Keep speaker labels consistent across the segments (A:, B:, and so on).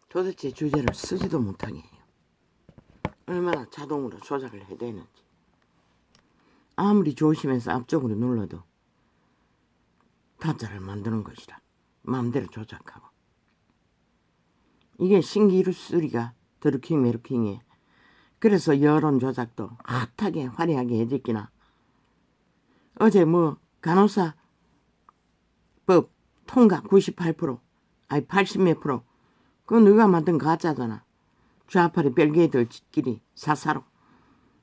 A: 도대체 주제를 쓰지도 못하게 해요. 얼마나 자동으로 조작을 해야 되는지. 아무리 조심해서 앞쪽으로 눌러도 타짜를 만드는 것이라 마음대로 조작하고. 이게 신기루쓰리가 드루킹 메루킹에 그래서 여론 조작도 핫하게 화려하게 해졌기나. 어제 뭐 간호사 법 통과 98% 아니 80몇 프로 그거 누가 만든 가짜잖아. 좌파리 별개들끼리 사사로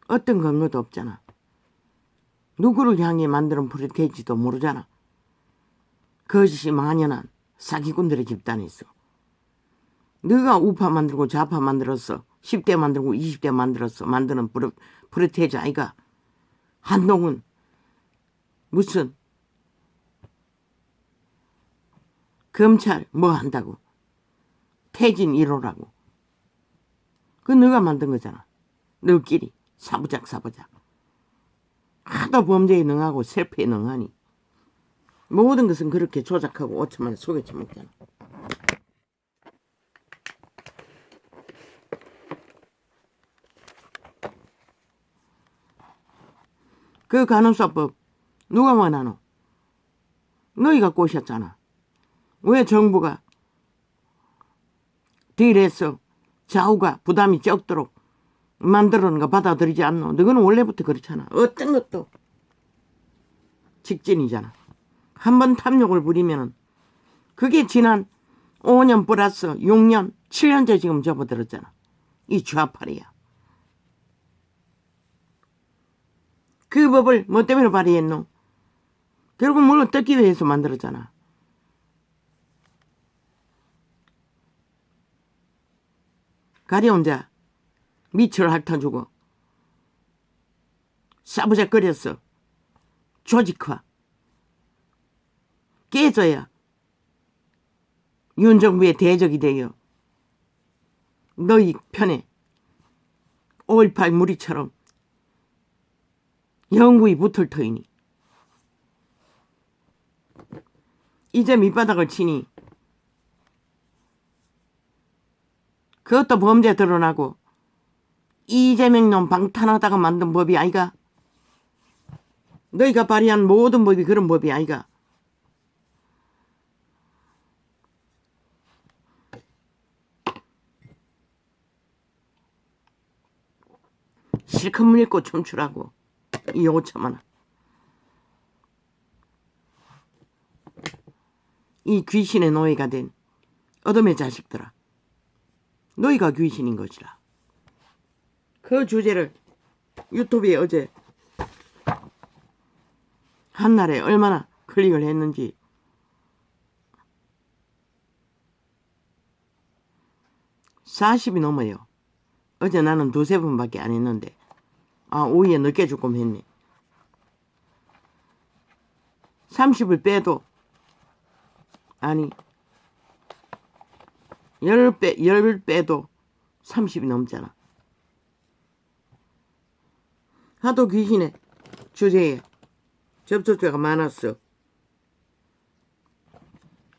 A: 어떤 근거도 없잖아. 누구를 향해 만드는 프로테이지도 모르잖아. 거짓이 만연한 사기꾼들의 집단이있어. 너가 우파 만들고 좌파 만들었어. 10대 만들고 20대 만들었어. 만드는 프로테이지 아이가. 한동훈 무슨 검찰 뭐 한다고. 태진 1호라고. 그거 너가 만든 거잖아. 너끼리 사부작. 하도 범죄에 능하고 셀프에 능하니 모든 것은 그렇게 조작하고 5천 만에 속여쳐 먹잖아. 그 간호사법 누가 원하노? 너희가 꼬셨잖아. 왜 정부가 딜해서 좌우가 부담이 적도록 만들어놓은 거 받아들이지 않노? 너는 원래부터 그렇잖아. 어떤 것도 직진이잖아. 한번 탐욕을 부리면은 그게 지난 5년 플러스 6년 7년째 지금 접어들었잖아. 이 좌파리야. 그 법을 뭐 때문에 발의했노? 결국 물론 뜯기 위해서 만들었잖아. 가려운 자 밑을 핥아주고 싸부작거렸어. 조직화 깨져야 윤 정부의 대적이 되어 너희 편에 5.18 무리처럼 영구히 붙을 터이니 이제 밑바닥을 치니 그것도 범죄 드러나고 이재명 놈 방탄하다가 만든 법이 아이가. 너희가 발의한 모든 법이 그런 법이 아이가. 실컷 물고 춤추라고. 이 5천만 원. 이 귀신의 노예가 된 어둠의 자식들아. 너희가 귀신인 것이라. 그 주제를 유튜브에 어제 한날에 얼마나 클릭을 했는지. (40이) 넘어요. 어제 나는 2-3번밖에 안 했는데 오후에 늦게 조금 했네. 30을 빼도 아니 10을 빼도 30이 넘잖아. 하도 귀신의 주제에 접촉자가 많았어.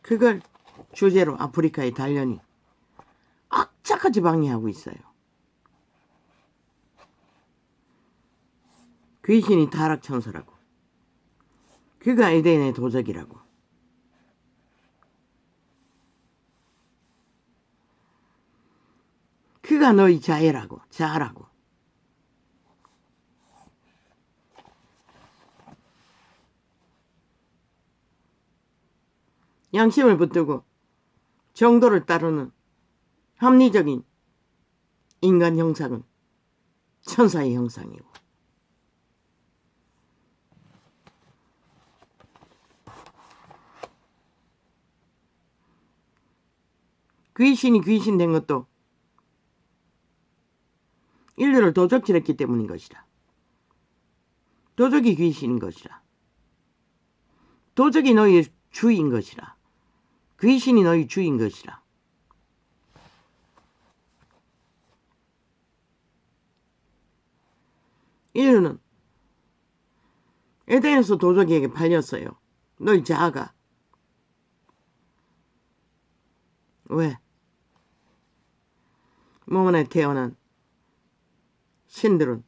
A: 그걸 주제로 아프리카에 달려니 악착같이 방해하고 있어요. 귀신이 타락천사라고. 그가 에덴의 도적이라고. 그가 너희 자애라고. 자라고. 양심을 붙들고 정도를 따르는 합리적인 인간 형상은 천사의 형상이고 귀신이 귀신 된 것도 인류를 도적질했기 때문인 것이라. 도적이 귀신인 것이라. 도적이 너희의 주인 것이라. 귀신이 너희 주인 것이라. 인류는 에덴에서 도적에게 팔렸어요. 너희 자아가. 왜? 몸 안에 태어난 신들은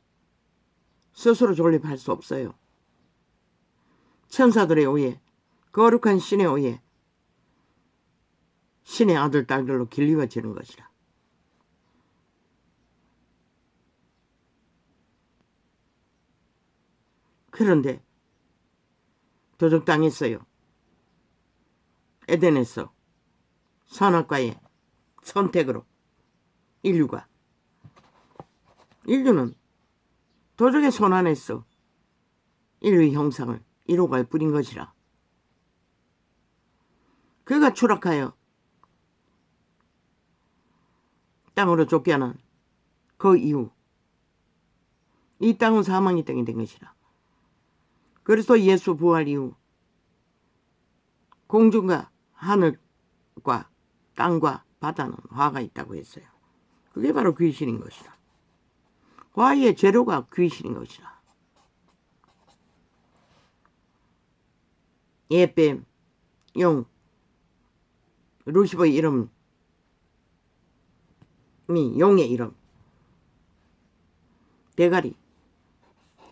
A: 스스로 존립할 수 없어요. 천사들에 의해, 거룩한 신에 의해 신의 아들, 딸들로 길리워지는 것이라. 그런데 도적당했어요. 에덴에서 선악과의 선택으로 인류는 도적의 손 안에서 인류의 형상을 이루어갈 뿐인 것이라. 그가 추락하여 땅으로 쫓겨난 그 이후 이 땅은 사망의 땅이 된 것이라. 그래서 예수 부활 이후 공중과 하늘과 땅과 바다는 화가 있다고 했어요. 그게 바로 귀신인 것이라. 화의 재료가 귀신인 것이라. 예뱀, 용, 루시퍼의 이름이 용의 이름, 대가리,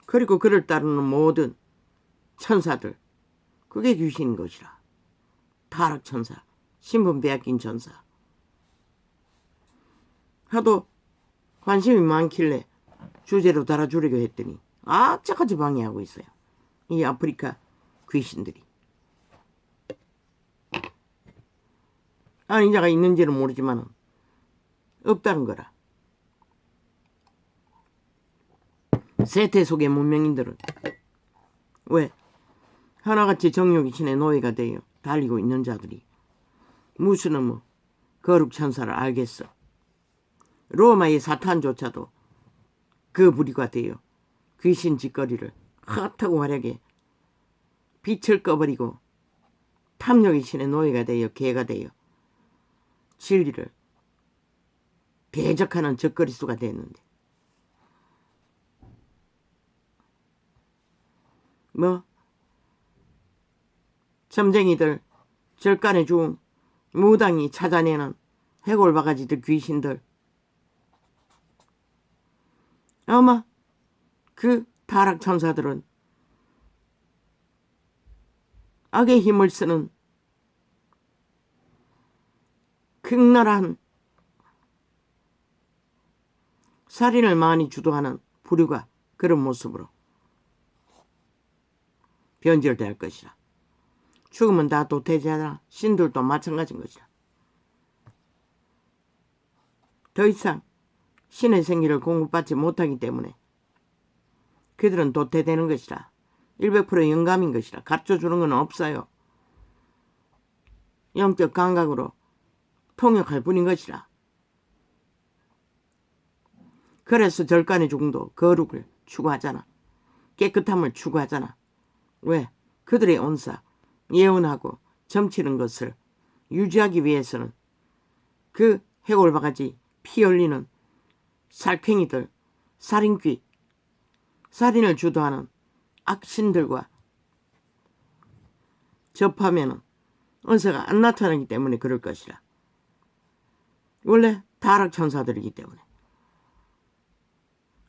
A: 그리고 그를 따르는 모든 천사들, 그게 귀신인 것이라. 타락천사, 신분 빼앗긴 천사. 하도 관심이 많길래 주제로 달아주려고 했더니 악착같이 방해하고 있어요. 이 아프리카 귀신들이. 아닌 자가 있는지는 모르지만 없다는 거라. 세태 속의 문명인들은 왜 하나같이 정욕의 신의 노예가 되어 달리고 있는 자들이 무슨 거룩 천사를 알겠어. 로마의 사탄조차도 그 부리가 되어 귀신 짓거리를 핫하고 화려하게 빛을 꺼버리고 탐욕의 신의 노예가 되어 개가 되어 진리를 대적하는 적거리수가 됐는데 점쟁이들, 절간에 죽은 무당이 찾아내는 해골바가지들, 귀신들, 아마 그 타락천사들은 악의 힘을 쓰는 극렬한 살인을 많이 주도하는 부류가 그런 모습으로 변절될 것이라. 죽으면 다 도태자라. 신들도 마찬가지인 것이라. 더 이상 신의 생기를 공급받지 못하기 때문에 그들은 도태되는 것이라. 100% 영감인 것이라. 가르쳐주는 건 없어요. 영적 감각으로 통역할 뿐인 것이라. 그래서 절간의 중도 거룩을 추구하잖아. 깨끗함을 추구하잖아. 왜? 그들의 온사, 예언하고 점치는 것을 유지하기 위해서는 그 해골바가지 피 흘리는 살쾡이들, 살인귀, 살인을 주도하는 악신들과 접하면 은사가 안 나타나기 때문에 그럴 것이라. 원래 타락천사들이기 때문에.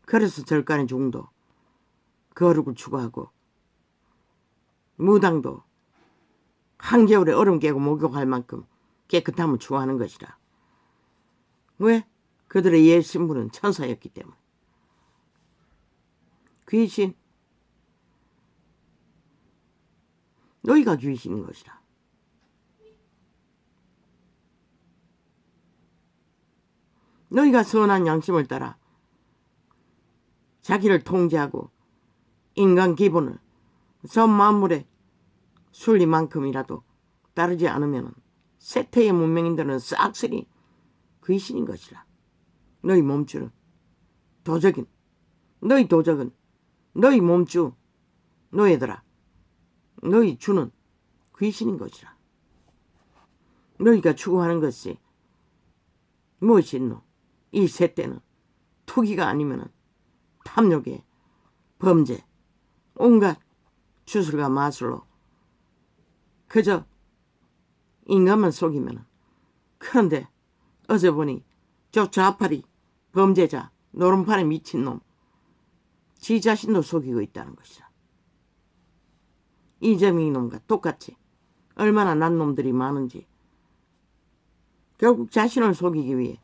A: 그래서 절간의 중도 거룩을 추구하고 무당도 한겨울에 얼음 깨고 목욕할 만큼 깨끗함을 추구하는 것이라. 왜? 그들의 옛 신분은 천사였기 때문에. 귀신, 너희가 귀신인 것이라. 너희가 선한 양심을 따라 자기를 통제하고 인간 기본을 전 만물의 순리만큼이라도 따르지 않으면 세태의 문명인들은 싹쓸이 귀신인 것이라. 너희 몸주는 도적인, 너희 도적은 너희 몸주 너희들아, 너희 주는 귀신인 것이라. 너희가 추구하는 것이 무엇이노? 이 세때는 투기가 아니면 탐욕에 범죄, 온갖 주술과 마술로 그저 인간만 속이면. 그런데 어제 보니 저 좌파리 범죄자 노름판에 미친놈 지 자신도 속이고 있다는 것이다. 이재명 놈과 똑같이 얼마나 난 놈들이 많은지 결국 자신을 속이기 위해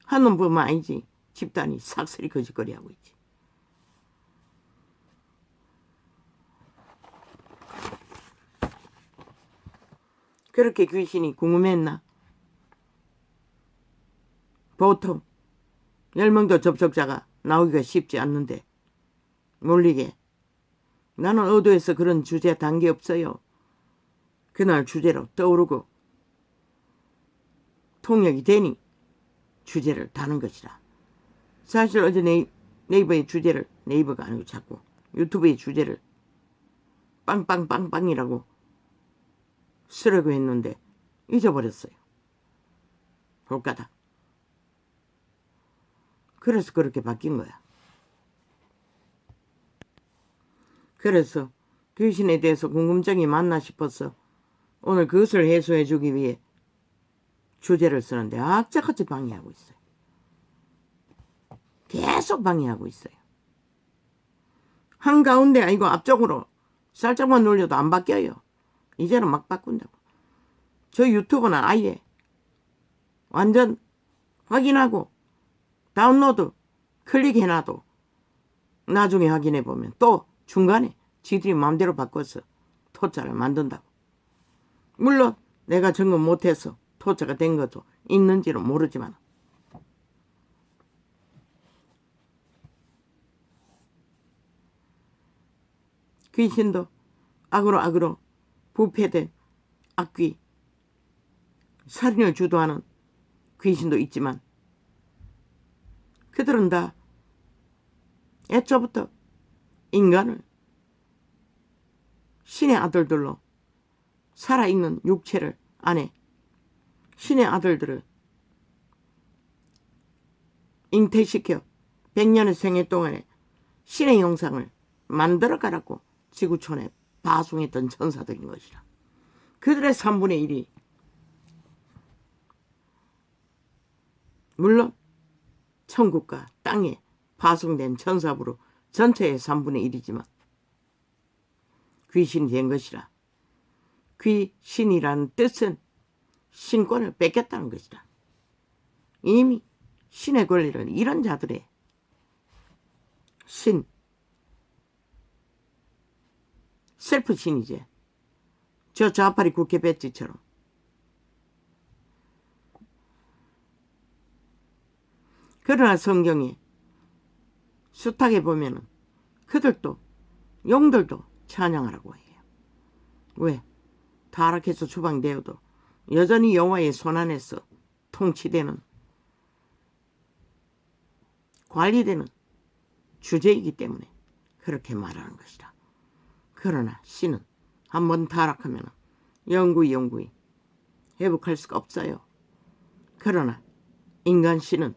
A: 한 놈뿐만 아니지 집단이 삭슬이 거짓거리하고 있지. 그렇게 귀신이 궁금했나? 보통 10명도 접촉자가 나오기가 쉽지 않는데 몰리게 나는 어두에서 그런 주제 단계 없어요. 그날 주제로 떠오르고 통역이 되니 주제를 다는 것이다. 사실 어제 네이버의 주제를 네이버가 아니고 자꾸 유튜브의 주제를 빵빵빵빵이라고 쓰려고 했는데 잊어버렸어요. 볼까다. 그래서 그렇게 바뀐 거야. 그래서 귀신에 대해서 궁금증이 많나 싶어서 오늘 그것을 해소해 주기 위해 주제를 쓰는데 악착같이 방해하고 있어요. 계속 방해하고 있어요. 한가운데 아니고 앞쪽으로 살짝만 눌려도 안 바뀌어요. 이제는 막 바꾼다고. 저 유튜브는 아예 완전 확인하고 다운로드 클릭해놔도 나중에 확인해보면 또 중간에 지들이 마음대로 바꿔서 토자를 만든다고. 물론 내가 점검 못해서 토자가 된 것도 있는지는 모르지만 귀신도 악으로 부패된 악귀 살인을 주도하는 귀신도 있지만 그들은 다 애초부터 인간을 신의 아들들로 살아있는 육체를 안에 신의 아들들을 잉태시켜 100년의 생애 동안에 신의 형상을 만들어가라고 지구촌에 파송했던 천사들인 것이라. 그들의 3분의 1이 물론 천국과 땅에 파송된 천사부로 전체의 3분의 1이지만 귀신이 된 것이라. 귀신이라는 뜻은 신권을 뺏겼다는 것이다. 이미 신의 권리를 잃은 자들의 신, 셀프 신이지. 저 좌파리 국회 배지처럼. 그러나 성경에 숱하게 보면은 그들도 용들도 찬양하라고 해요. 왜? 타락해서 추방되어도 여전히 여호와의 손안에서 통치되는 관리되는 주제이기 때문에 그렇게 말하는 것이다. 그러나 신은 한번 타락하면 영구히 회복할 수가 없어요. 그러나 인간 신은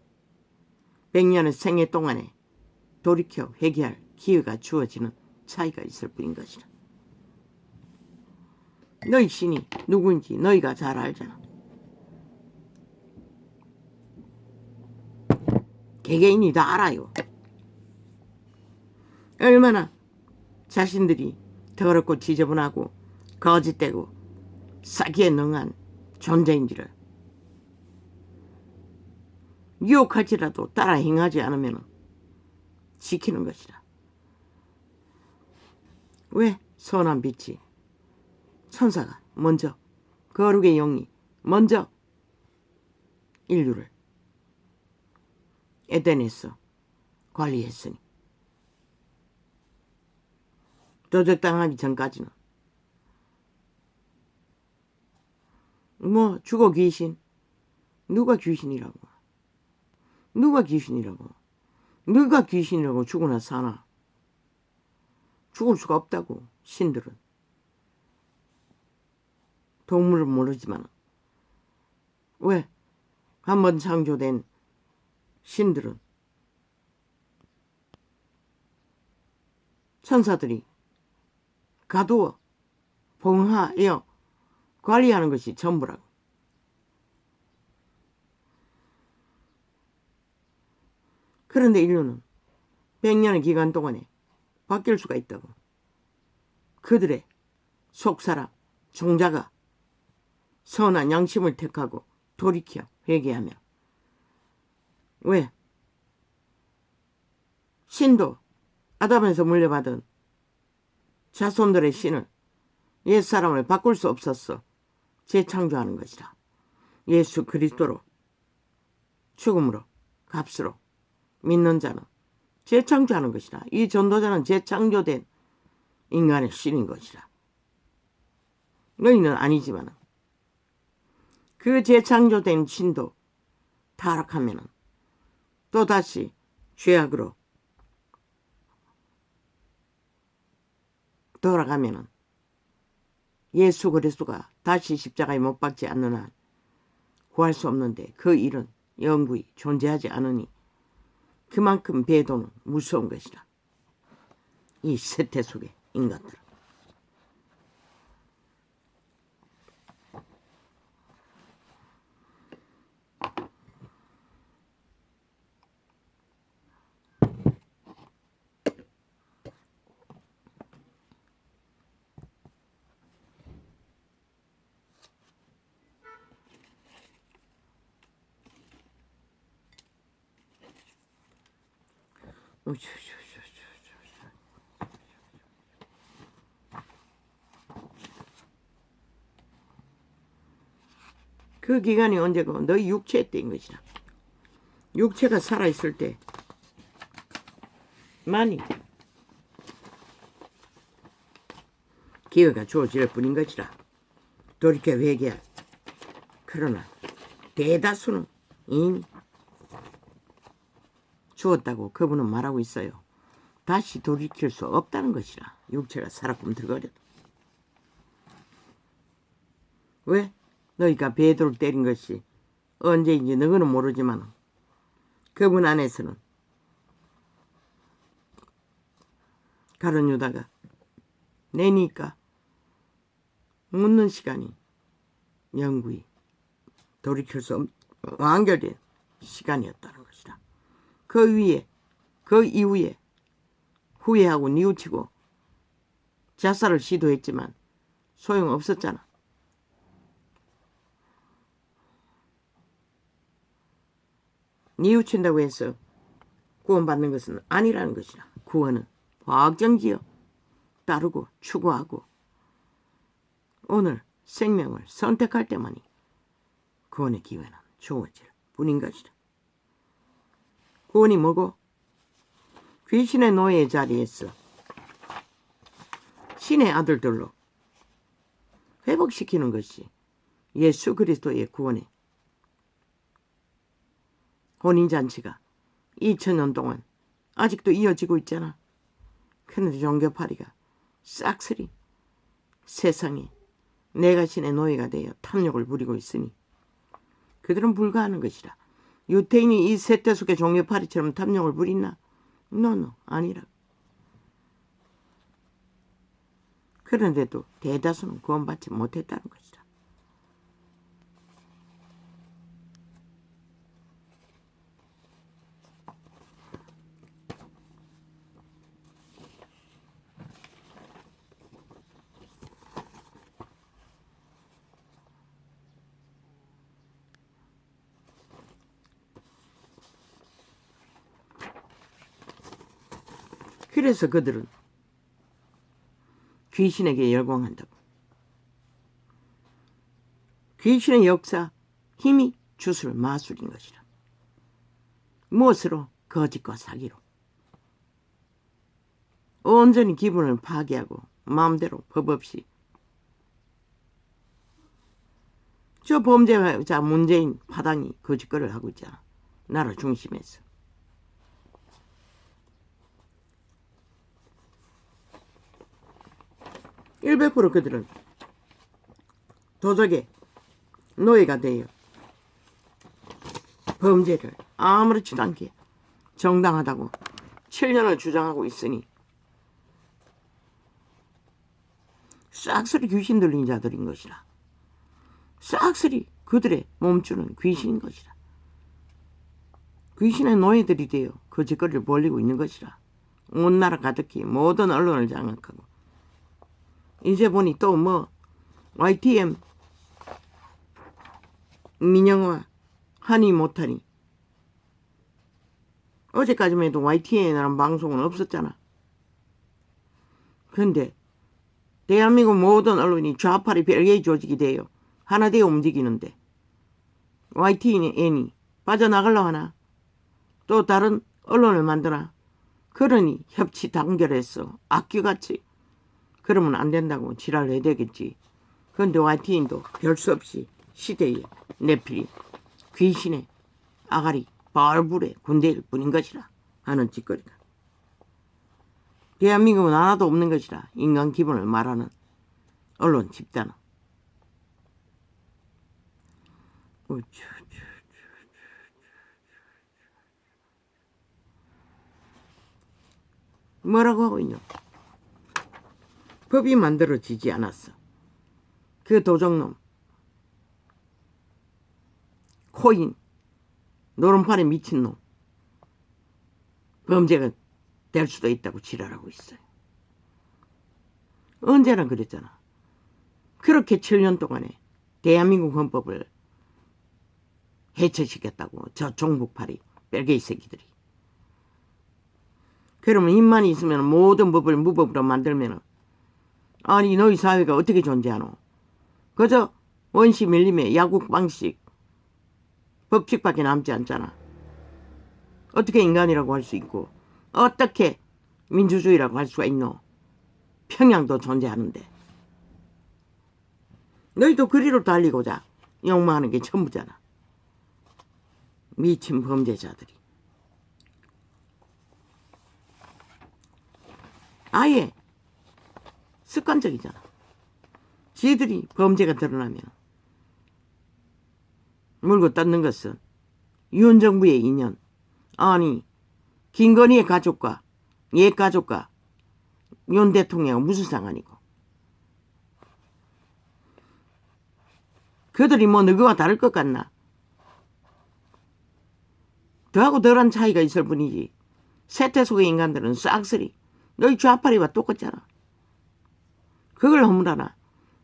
A: 100년의 생애 동안에 돌이켜 회개할 기회가 주어지는 차이가 있을 뿐인 것이다. 너희 신이 누구인지 너희가 잘 알잖아. 개개인이 다 알아요. 얼마나 자신들이 더럽고 지저분하고 거짓되고 사기에 능한 존재인지를 유혹할지라도 따라 행하지 않으면 지키는 것이다. 왜? 선한 빛이 천사가 먼저 거룩의 영이 먼저 인류를 에덴에서 관리했으니 도적당하기 전까지는 뭐 죽어 귀신 누가 귀신이라고 누가 귀신이라고 죽으나 사나. 죽을 수가 없다고. 신들은 동물은 모르지만 왜? 한번 창조된 신들은 천사들이 가두어 봉하여 관리하는 것이 전부라고. 그런데 인류는 100년의 기간 동안에 바뀔 수가 있다고. 그들의 속사람, 종자가 선한 양심을 택하고 돌이켜 회개하며. 왜? 신도 아담에서 물려받은 자손들의 신을 옛사람을 바꿀 수 없었어. 재창조하는 것이라. 예수 그리스도로 죽음으로 값으로 믿는 자는 재창조하는 것이라. 이 전도자는 재창조된 인간의 신인 것이라. 너희는 아니지만 그 재창조된 신도 타락하면 또다시 죄악으로 돌아가면 예수 그리스도가 다시 십자가에 못 박지 않는 한 구할 수 없는데 그 일은 영구히 존재하지 않으니 그만큼 배도는 무서운 것이라. 이 세태 속의 인간들. 그 기간이 언제고 너희 육체 때인 것이라. 육체가 살아있을 때 많이 기회가 주어질 뿐인 것이라. 돌이켜 회개할. 그러나 대다수는 이미 죽었다고 그분은 말하고 있어요. 다시 돌이킬 수 없다는 것이라. 육체가 살아꿈틀거려도. 왜? 너희가 베드로를 때린 것이 언제인지 너희는 모르지만 그분 안에서는 가룟 유다가 내니까 묻는 시간이 영구히 돌이킬 수 없는 완결된 시간이었다는 것이다. 그 이후에 후회하고 뉘우치고 자살을 시도했지만 소용없었잖아. 뉘우친다고 해서 구원받는 것은 아니라는 것이다. 구원은 확정지어 따르고 추구하고 오늘 생명을 선택할 때만이 구원의 기회는 주어질 뿐인 것이다. 구원이 뭐고? 귀신의 노예의 자리에서 신의 아들들로 회복시키는 것이 예수 그리스도의 구원의 혼인잔치가 2000년 동안 아직도 이어지고 있잖아. 그런데 종교파리가 싹쓸이 세상에 내가 신의 노예가 되어 탐욕을 부리고 있으니 그들은 불가하는 것이라. 유태인이 이 세대 속의 종교파리처럼 탐욕을 부리나? 노, 아니라. 그런데도 대다수는 구원받지 못했다는 것이다. 그래서 그들은 귀신에게 열광한다고. 귀신의 역사, 힘이 주술 마술인 것이라. 무엇으로? 거짓과 사기로. 온전히 기분을 파괴하고 마음대로 법 없이 저 범죄자 문재인 파당이 거짓거리를 하고 있잖아. 나라 중심에서. (100% 그들은 도적의 노예가 되어 범죄를 아무렇지도 않게 정당하다고 7년을 주장하고 있으니 싹쓸이 귀신 들린 자들인 것이라. 싹쓸이 그들의 몸주는 귀신인 것이라. 귀신의 노예들이 되어 거짓거리를 벌리고 있는 것이라. 온 나라 가득히 모든 언론을 장악하고. 이제 보니 또 뭐 YTN 민영화 하니 못하니. 어제까지만 해도 YTN이라는 방송은 없었잖아. 그런데 대한민국 모든 언론이 좌파리 별개의 조직이 돼요. 하나 되어 움직이는데 YTN이 빠져나가려고 하나? 또 다른 언론을 만드나? 그러니 협치 단결해서 악귀같이 그러면 안 된다고 지랄해야 되겠지. 그런데 YTN도 별 수 없이 시대의 내필이 귀신의 아가리 벌불의 군대일 뿐인 것이라 하는 짓거리가. 대한민국은 하나도 없는 것이라 인간 기본을 말하는 언론 집단은. 뭐라고 하고 있냐. 법이 만들어지지 않았어. 그 도적놈 코인 노름판에 미친놈 범죄가 될 수도 있다고 지랄하고 있어요. 언제나 그랬잖아. 그렇게 7년 동안에 대한민국 헌법을 해체시켰다고 저 종북파리 뺄개이 새끼들이. 그러면 힘만 있으면 모든 법을 무법으로 만들면 아니 너희 사회가 어떻게 존재하노? 그저 원시 밀림의 야국 방식 법칙밖에 남지 않잖아. 어떻게 인간이라고 할 수 있고 어떻게 민주주의라고 할 수가 있노? 평양도 존재하는데. 너희도 그리로 달리고자 욕망하는 게 전부잖아. 미친 범죄자들이. 아예 습관적이잖아. 지들이 범죄가 드러나면 물고 뜯는 것은 윤 정부의 인연. 아니 김건희의 가족과 얘 가족과 윤 대통령과 무슨 상관이고. 그들이 뭐 너희와 다를 것 같나? 더하고 덜한 차이가 있을 뿐이지. 세태 속의 인간들은 싹쓸이 너희 좌파리와 똑같잖아. 그걸 허물하나.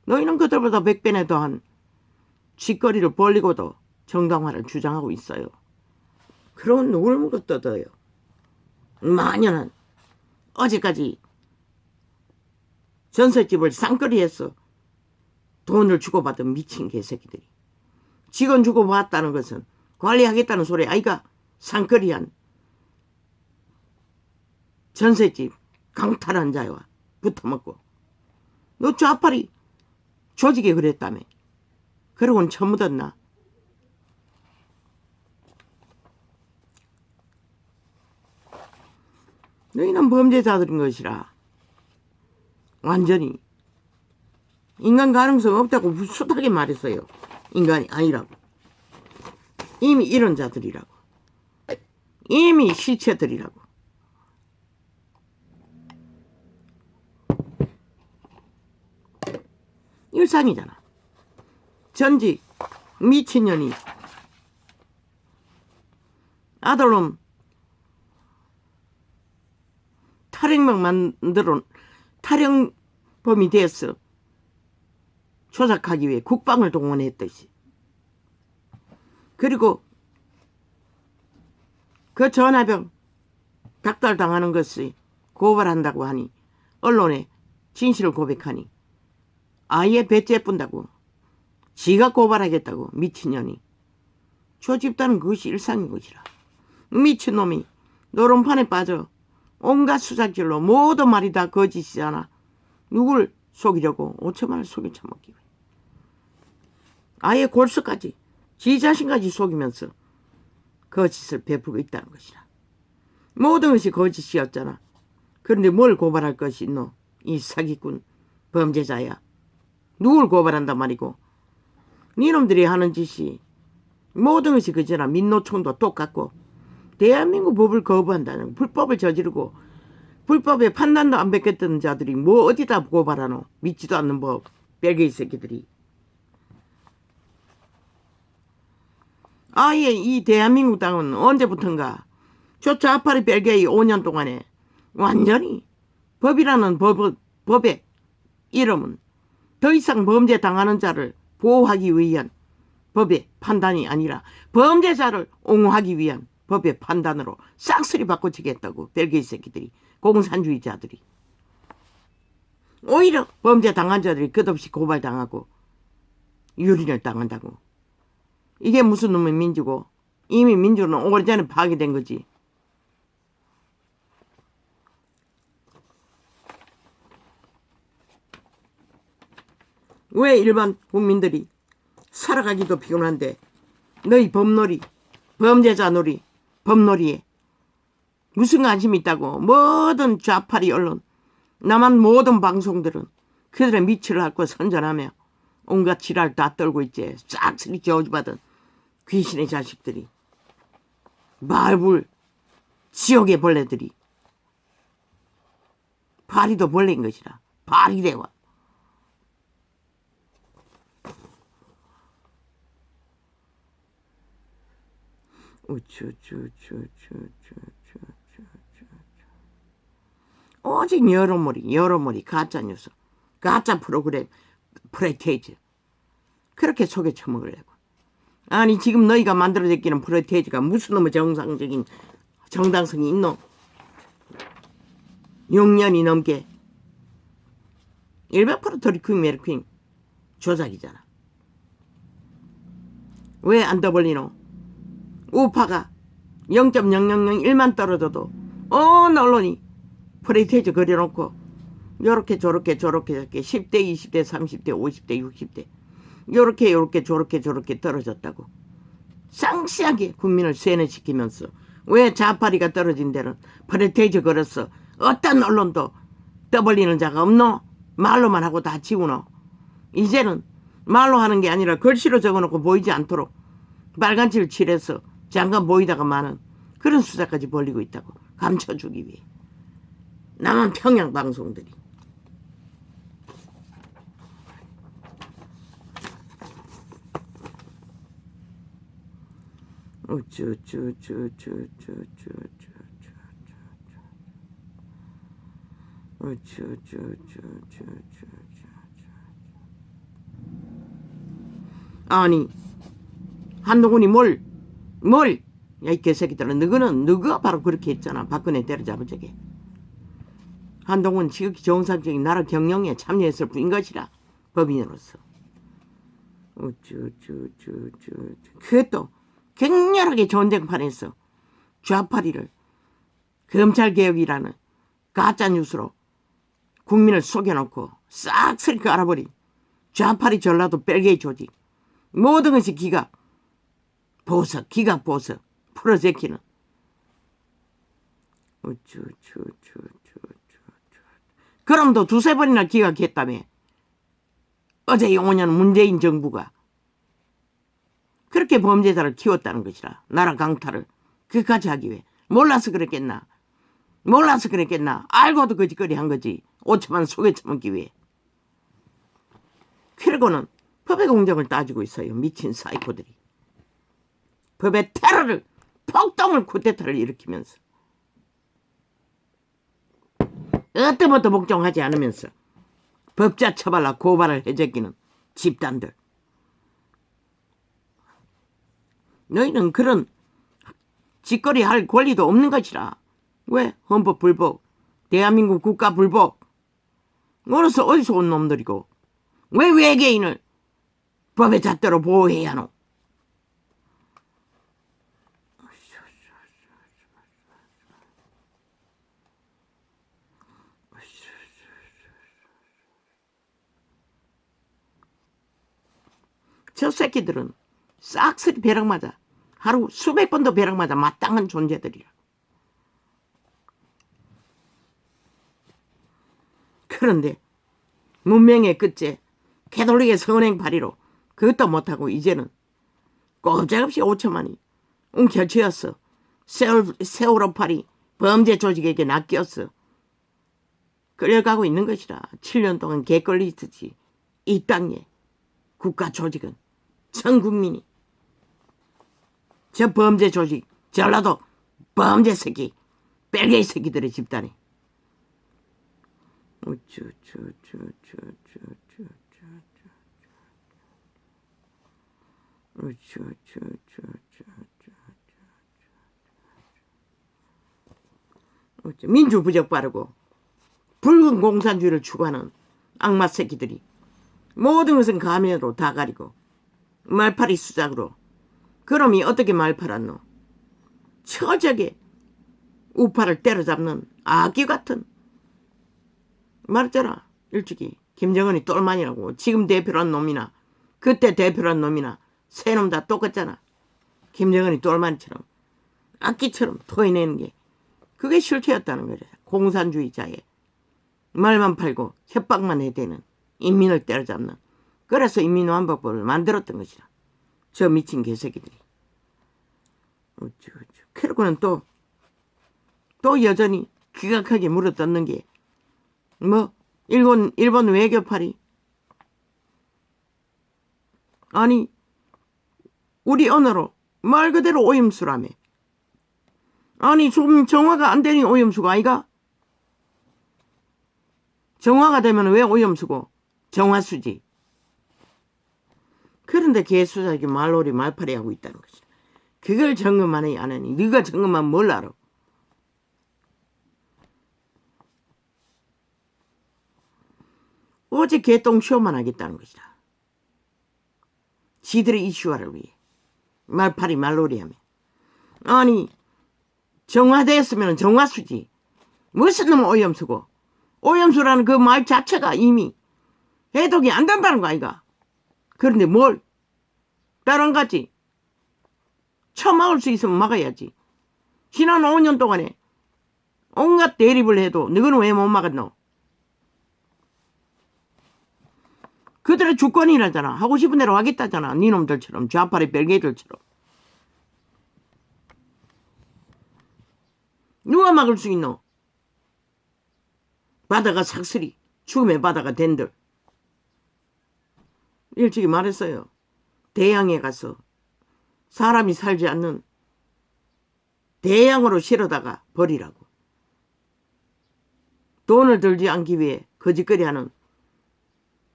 A: 너희는 그들보다 100배나 더한 짓거리를 벌리고도 정당화를 주장하고 있어요. 그런 누굴 물고 뜯어요. 만연한 어제까지 전셋집을 쌍거리해서 돈을 주고받은 미친 개새끼들이. 직원 주고받았다는 것은 관리하겠다는 소리 아이가. 쌍거리한 전셋집 강탈한 자와 붙어먹고. 너 좌파리 조직이 그랬다며. 그러고는 처음 묻었나? 너희는 범죄자들인 것이라. 완전히 인간 가능성 없다고 숱하게 말했어요. 인간이 아니라고. 이미 이런 자들이라고. 이미 시체들이라고. 일상이잖아. 전직 미친년이 아들놈 탈영명 만들어 탈영범이 됐어. 조작하기 위해 국방을 동원했듯이. 그리고 그 전화병 닥달당하는 것을 고발한다고 하니 언론에 진실을 고백하니 아예 배째 뿐다고 지가 고발하겠다고 미친년이. 저 집단은 그것이 일상인 것이라. 미친놈이 노름판에 빠져 온갖 수작질로 모든 말이 다 거짓이잖아. 누굴 속이려고 5천만을 속여 처먹기 위해. 아예 골수까지 지 자신까지 속이면서 거짓을 베풀고 있다는 것이라. 모든 것이 거짓이었잖아. 그런데 뭘 고발할 것이 있노? 이 사기꾼 범죄자야. 누굴 고발한단 말이고. 니놈들이 하는 짓이 모든 것이 그저나 민노총도 똑같고 대한민국 법을 거부한다는 불법을 저지르고 불법에 판단도 안 뺏겼던 자들이 뭐 어디다 고발하노? 믿지도 않는 법. 뺄개이 새끼들이. 아예 이 대한민국 땅은 언제부턴가 저 좌파리 벨기에 5년 동안에 완전히 법이라는 법의 이름은 더 이상 범죄 당하는 자를 보호하기 위한 법의 판단이 아니라 범죄자를 옹호하기 위한 법의 판단으로 싹쓸이 바꿔치겠다고 벨기에 새끼들이, 공산주의자들이. 오히려 범죄 당한 자들이 끝없이 고발당하고 유린을 당한다고. 이게 무슨 놈의 민주고, 이미 민주는 오래전에 파괴된 거지. 왜 일반 국민들이 살아가기도 피곤한데 너희 법놀이, 범죄자 놀이, 법놀이에 무슨 관심이 있다고. 모든 좌파리 언론, 남한 모든 방송들은 그들의 미치를 앓고 선전하며 온갖 지랄 다 떨고 있지. 싹쓸이 저주받은 귀신의 자식들이, 말불 지옥의 벌레들이. 파리도 벌레인 것이라. 파리대와 오직 여러모리 가짜뉴스, 가짜 프로그램, 프레테이즈 그렇게 속에 처먹으려고. 아니 지금 너희가 만들어내기는 프레테이즈가 무슨 놈의 정상적인 정당성이 있노? 6년이 넘게 100% 트리킹 메리킹 조작이잖아. 왜 안 떠벌리노? 우파가 0.0001만 떨어져도 어느 언론이 프레테이즈 그려놓고 요렇게 저렇게 10대 20대 30대 50대 60대 요렇게 떨어졌다고 쌍시하게 국민을 세뇌시키면서 왜 좌파리가 떨어진 데는 프레테이즈 걸었어. 어떤 언론도 떠벌리는 자가 없노? 말로만 하고 다 지우노? 이제는 말로 하는 게 아니라 글씨로 적어놓고 보이지 않도록 빨간칠 칠해서 잠깐 보이다가 마는 그런 수사까지 벌리고 있다고. 감춰주기 위해. 남한 평양 방송들이. 아니 한동훈이 뭘 야 이 개새끼들아, 너가 바로 그렇게 했잖아. 박근혜 때려잡은 적에. 한동훈 지극히 정상적인 나라 경영에 참여했을 뿐인 것이라. 법인으로서. 그것도 격렬하게 전쟁판에서 좌파리를 검찰개혁이라는 가짜뉴스로 국민을 속여놓고 싹쓸이 깔아버린 좌파리 전라도 벨기에 조직. 모든 것이 기각 보석 프로젝트는 그럼도 두세 번이나 기각했다며. 어제 용호년 문재인 정부가 그렇게 범죄자를 키웠다는 것이라. 나라 강탈을 그까지 하기 위해. 몰라서 그랬겠나. 알고도 거짓거리 한 거지. 5천만 속여 처먹기 위해. 그러고는 법의 공정을 따지고 있어요. 미친 사이코들이. 법의 테러를, 폭동을, 쿠데타를 일으키면서 어떤 것도 복종하지 않으면서 법자 처벌과 고발을 해제기는 집단들. 너희는 그런 짓거리 할 권리도 없는 것이라. 왜? 헌법 불복, 대한민국 국가 불복. 어디서 온 놈들이고 왜 외계인을 법의 잣대로 보호해야 하노? 저 새끼들은 싹쓸이 벼락 맞아. 하루 수백 번도 벼락 맞아 마땅한 존재들이라. 그런데 문명의 끝째 캐톨릭의 선행 발의로 그것도 못하고 이제는 꼼짝없이 5천만이 움켜쥐었어. 세월호8이 범죄 조직에게 낚였어. 끌려가고 있는 것이라. 7년 동안 개걸리듯이 이 땅에 국가 조직은 전 국민이 저 범죄 조직, 전라도 범죄 새끼, 뺄개이 새끼들의 집단이. 민주 부적 바르고 붉은 공산주의를 추구하는 악마 새끼들이 모든 것은 가면으로 다 가리고 말팔이 수작으로. 그놈이 어떻게 말팔았노? 처자게 우파를 때려잡는 아기 같은. 말했잖아 일찍이. 김정은이 똘만이라고. 지금 대표란 놈이나 그때 대표란 놈이나 세 놈 다 똑같잖아. 김정은이 똘만이처럼 악기처럼 토해내는 게 그게 실체였다는 거죠. 공산주의자의 말만 팔고 협박만 해대는 인민을 때려잡는. 그래서 인민완박법을 만들었던 것이라. 저 미친 개새끼들이. 그러고는 또 여전히 기각하게 물어뜯는 게 뭐 일본 외교팔이 아니 우리 언어로 말 그대로 오염수라며. 아니 좀 정화가 안 되니 오염수가 아이가? 정화가 되면 왜 오염수고? 정화수지. 그런데 개수작이 말놀이 말팔이 하고 있다는 것이다. 그걸 점검하니 안 하니 네가 점검하면 뭘 알아? 오직 개똥쇼만 하겠다는 것이다. 지들의 이슈화를 위해 말팔이 말놀이하며. 아니 정화되었으면 정화수지. 무슨 놈 오염수고. 오염수라는 그 말 자체가 이미 해독이 안 된다는 거 아이가. 그런데 뭘 다른 가지 처막을 수 있으면 막아야지. 지난 5년 동안에 온갖 대립을 해도 너는 왜 못 막았노? 그들의 주권이라잖아. 하고 싶은 대로 하겠다잖아. 니놈들처럼 좌파리 벨개들처럼. 누가 막을 수 있노? 바다가 삭슬이 죽음의 바다가 된들. 일찍이 말했어요. 대양에 가서 사람이 살지 않는 대양으로 실어다가 버리라고. 돈을 들지 않기 위해 거짓거리하는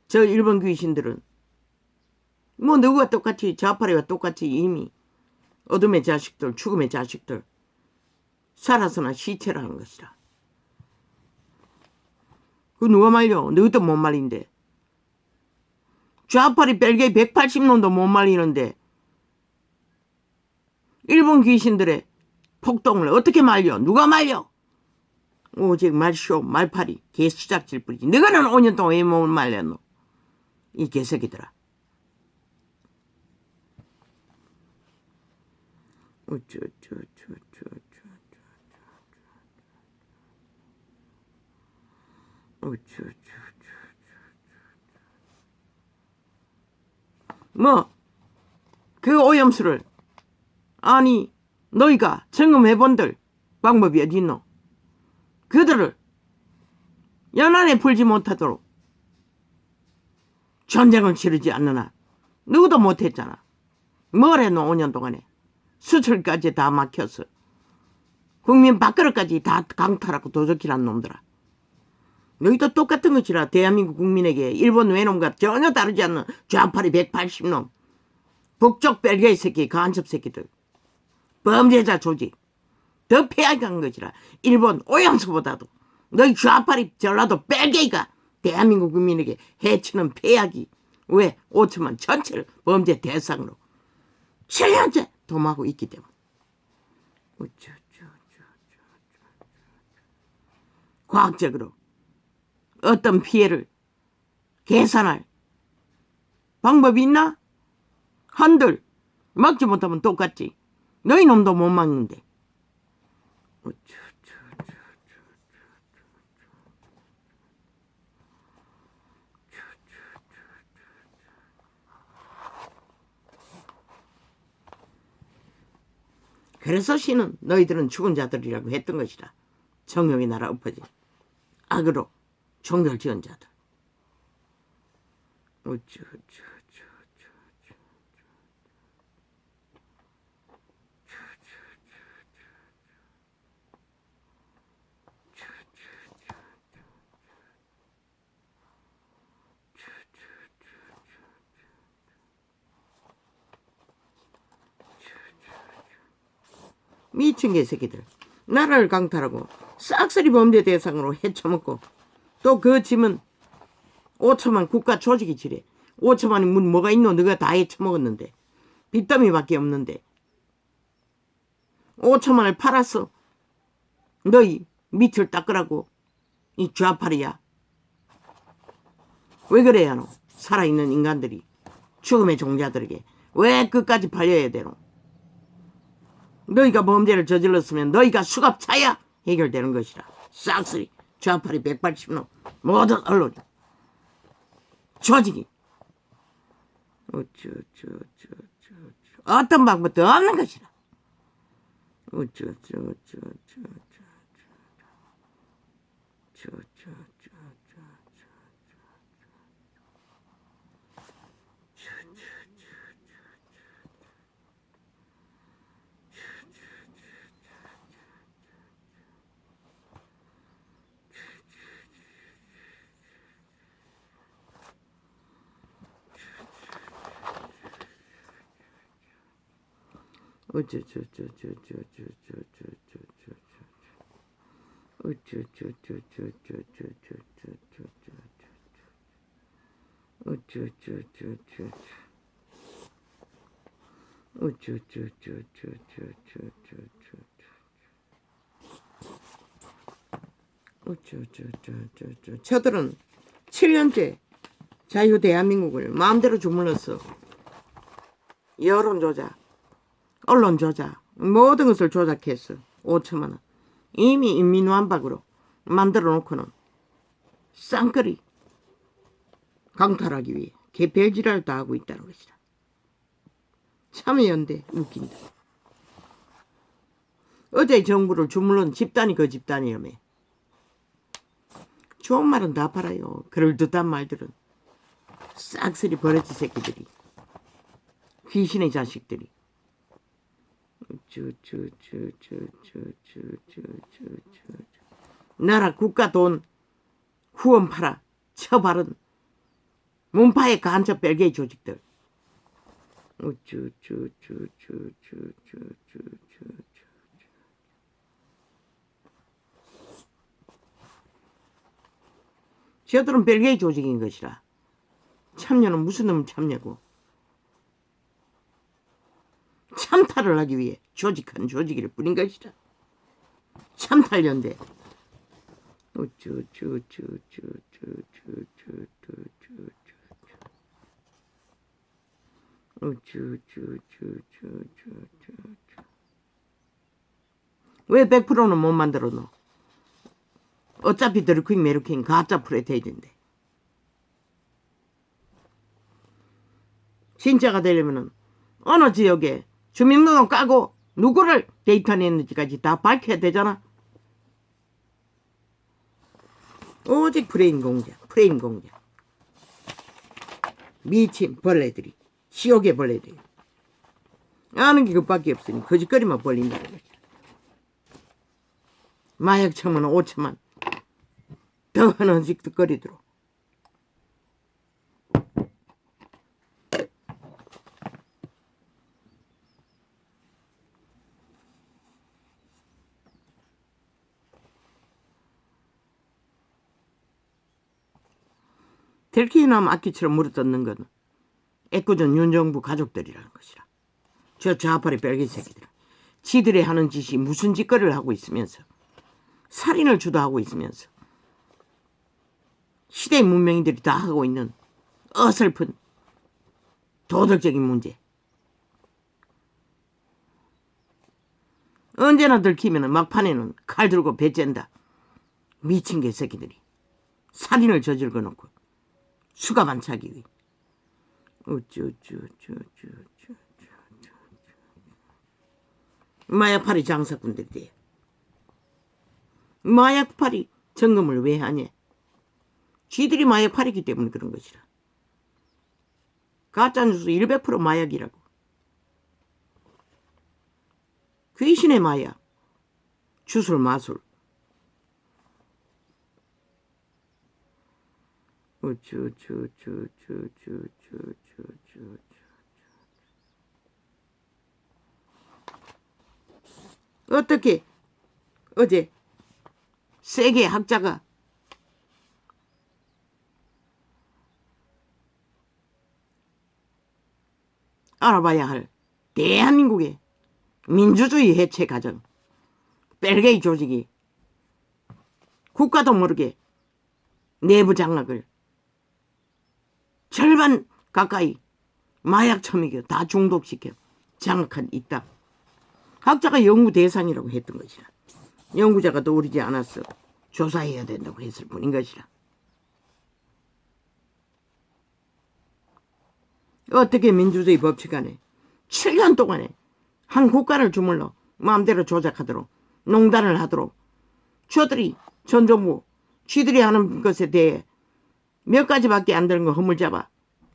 A: 저 일본 귀신들은 뭐 누구와 똑같이 좌파리와 똑같이 이미 어둠의 자식들, 죽음의 자식들, 살아서나 시체라는 것이라. 그 누가 말려? 너희도 못 말린데. 좌파리 벨기에 180놈도 못 말리는데 일본 귀신들의 폭동을 어떻게 말려? 누가 말려? 오직 말쇼, 말파리, 개수작질 뿐이지. 너희는 5년 동안 왜 못 말렸노? 이 개새끼들아. 뭐 그 오염수를 아니 너희가 점검해본들 방법이 어디 있노? 그들을 연안에 풀지 못하도록 전쟁을 치르지 않는 한 누구도 못했잖아. 뭘 했노? 5년 동안에 수출까지 다 막혀서 국민 밥그릇까지 다 강탈하고 도적질한 놈들아. 너희도 똑같은 것이라. 대한민국 국민에게 일본 외놈과 전혀 다르지 않는 좌파리 180놈, 북쪽 벨기에 새끼, 간첩 새끼들, 범죄자 조직, 더 폐악한 것이라. 일본 오염수보다도 너희 좌파리 전라도 벨기에가 대한민국 국민에게 해치는 폐악이 왜 5천만 전체를 범죄 대상으로 7년째 도모하고 있기 때문에. 과학적으로 어떤 피해를 계산할 방법이 있나? 한들 막지 못하면 똑같지. 너희 놈도 못 막는데. 그래서 신은 너희들은 죽은 자들이라고 했던 것이라. 정욕의 나라 엎어진 악으로 종결 지은 자들. 미친 개새끼들. 나라를 강탈하고 싹쓸이 범죄 대상으로 해쳐먹고 또 그 짐은 5천만 국가 조직이 지래. 5천만이 뭐가 있노? 너가 다 해쳐먹었는데. 빚더미밖에 없는데. 5천만을 팔았어. 너희 밑을 닦으라고. 이 좌팔이야. 왜 그래야 너? 살아있는 인간들이 죽음의 종자들에게 왜 끝까지 팔려야 되노? 너희가 범죄를 저질렀으면 너희가 수갑차야 해결되는 것이라. 싹쓸이 좌팔이 180놈 모든 언론이 조직이 어떤 방법도 없는 것이라. 저들은 7년째 자유 대한민국을 마음대로 주물렀어. 여론 조작, 언론 조작, 모든 것을 조작했어. 5천만 원. 이미 인민완박으로 만들어 놓고는 쌍끌이 강탈하기 위해 개별지랄도 하고 있다는 것이다. 참여연대 웃긴다. 어제 정부를 주물른 집단이 그 집단이라며. 좋은 말은 다 팔아요. 그럴듯한 말들은. 싹쓸이 버러지 새끼들이. 귀신의 자식들이. 나라 국가 돈 후원 팔아 처바른 문파의 간첩 별개의 조직들. 저들은 별개의 조직인 것이라. 참여는 무슨 놈 참여고. 참탈을 하기 위해 조직한 조직일 뿐인 것이라. 참탈연대. 왜 100%는 못 만들어 놓? 어차피 드루킹 메루킹 가짜 프레테이드인데. 진짜가 되려면은 어느 지역에 주민등록 까고 누구를 데이터 냈는지까지 다 밝혀야 되잖아. 오직 프레임 공작, 프레임 공작. 미친 벌레들이, 지옥의 벌레들이. 아는 게 그밖에 없으니 거짓거리만 벌린다는 거지. 마약 처먹은 5천만 더 하는 짓거리도록. 들키나무 악기처럼 물어뜯는 건 애꿎은 윤정부 가족들이라는 것이라. 저 좌파리 별개 새끼들. 지들이 하는 짓이 무슨 짓거리를 하고 있으면서 살인을 주도하고 있으면서 시대의 문명인들이 다 하고 있는 어설픈 도덕적인 문제. 언제나 들키면 막판에는 칼 들고 배쨘다. 미친 개새끼들이 살인을 저질러 놓고 수갑 안 차기 위해. 마약팔이 장사꾼들이 돼. 마약팔이 점검을 왜 하냐? 쥐들이 마약팔이기 때문에 그런 것이라. 가짜뉴스 100% 마약이라고. 귀신의 마약. 주술 마술. 어떻게 어제 세계 학자가 알아봐야 할 대한민국의 민주주의 해체 과정, 벨게이 조직이 국가도 모르게 내부 장악을 절반 가까이 마약 처먹여 다 중독시켜 장악한 있다. 학자가 연구 대상이라고 했던 것이라. 연구자가 떠오르지 않았어. 조사해야 된다고 했을 뿐인 것이라. 어떻게 민주주의 법칙 안에 7년 동안에 한 국가를 주물러 마음대로 조작하도록 농단을 하도록 저들이 전 정부 쥐들이 하는 것에 대해 몇 가지밖에 안 되는 거 허물잡아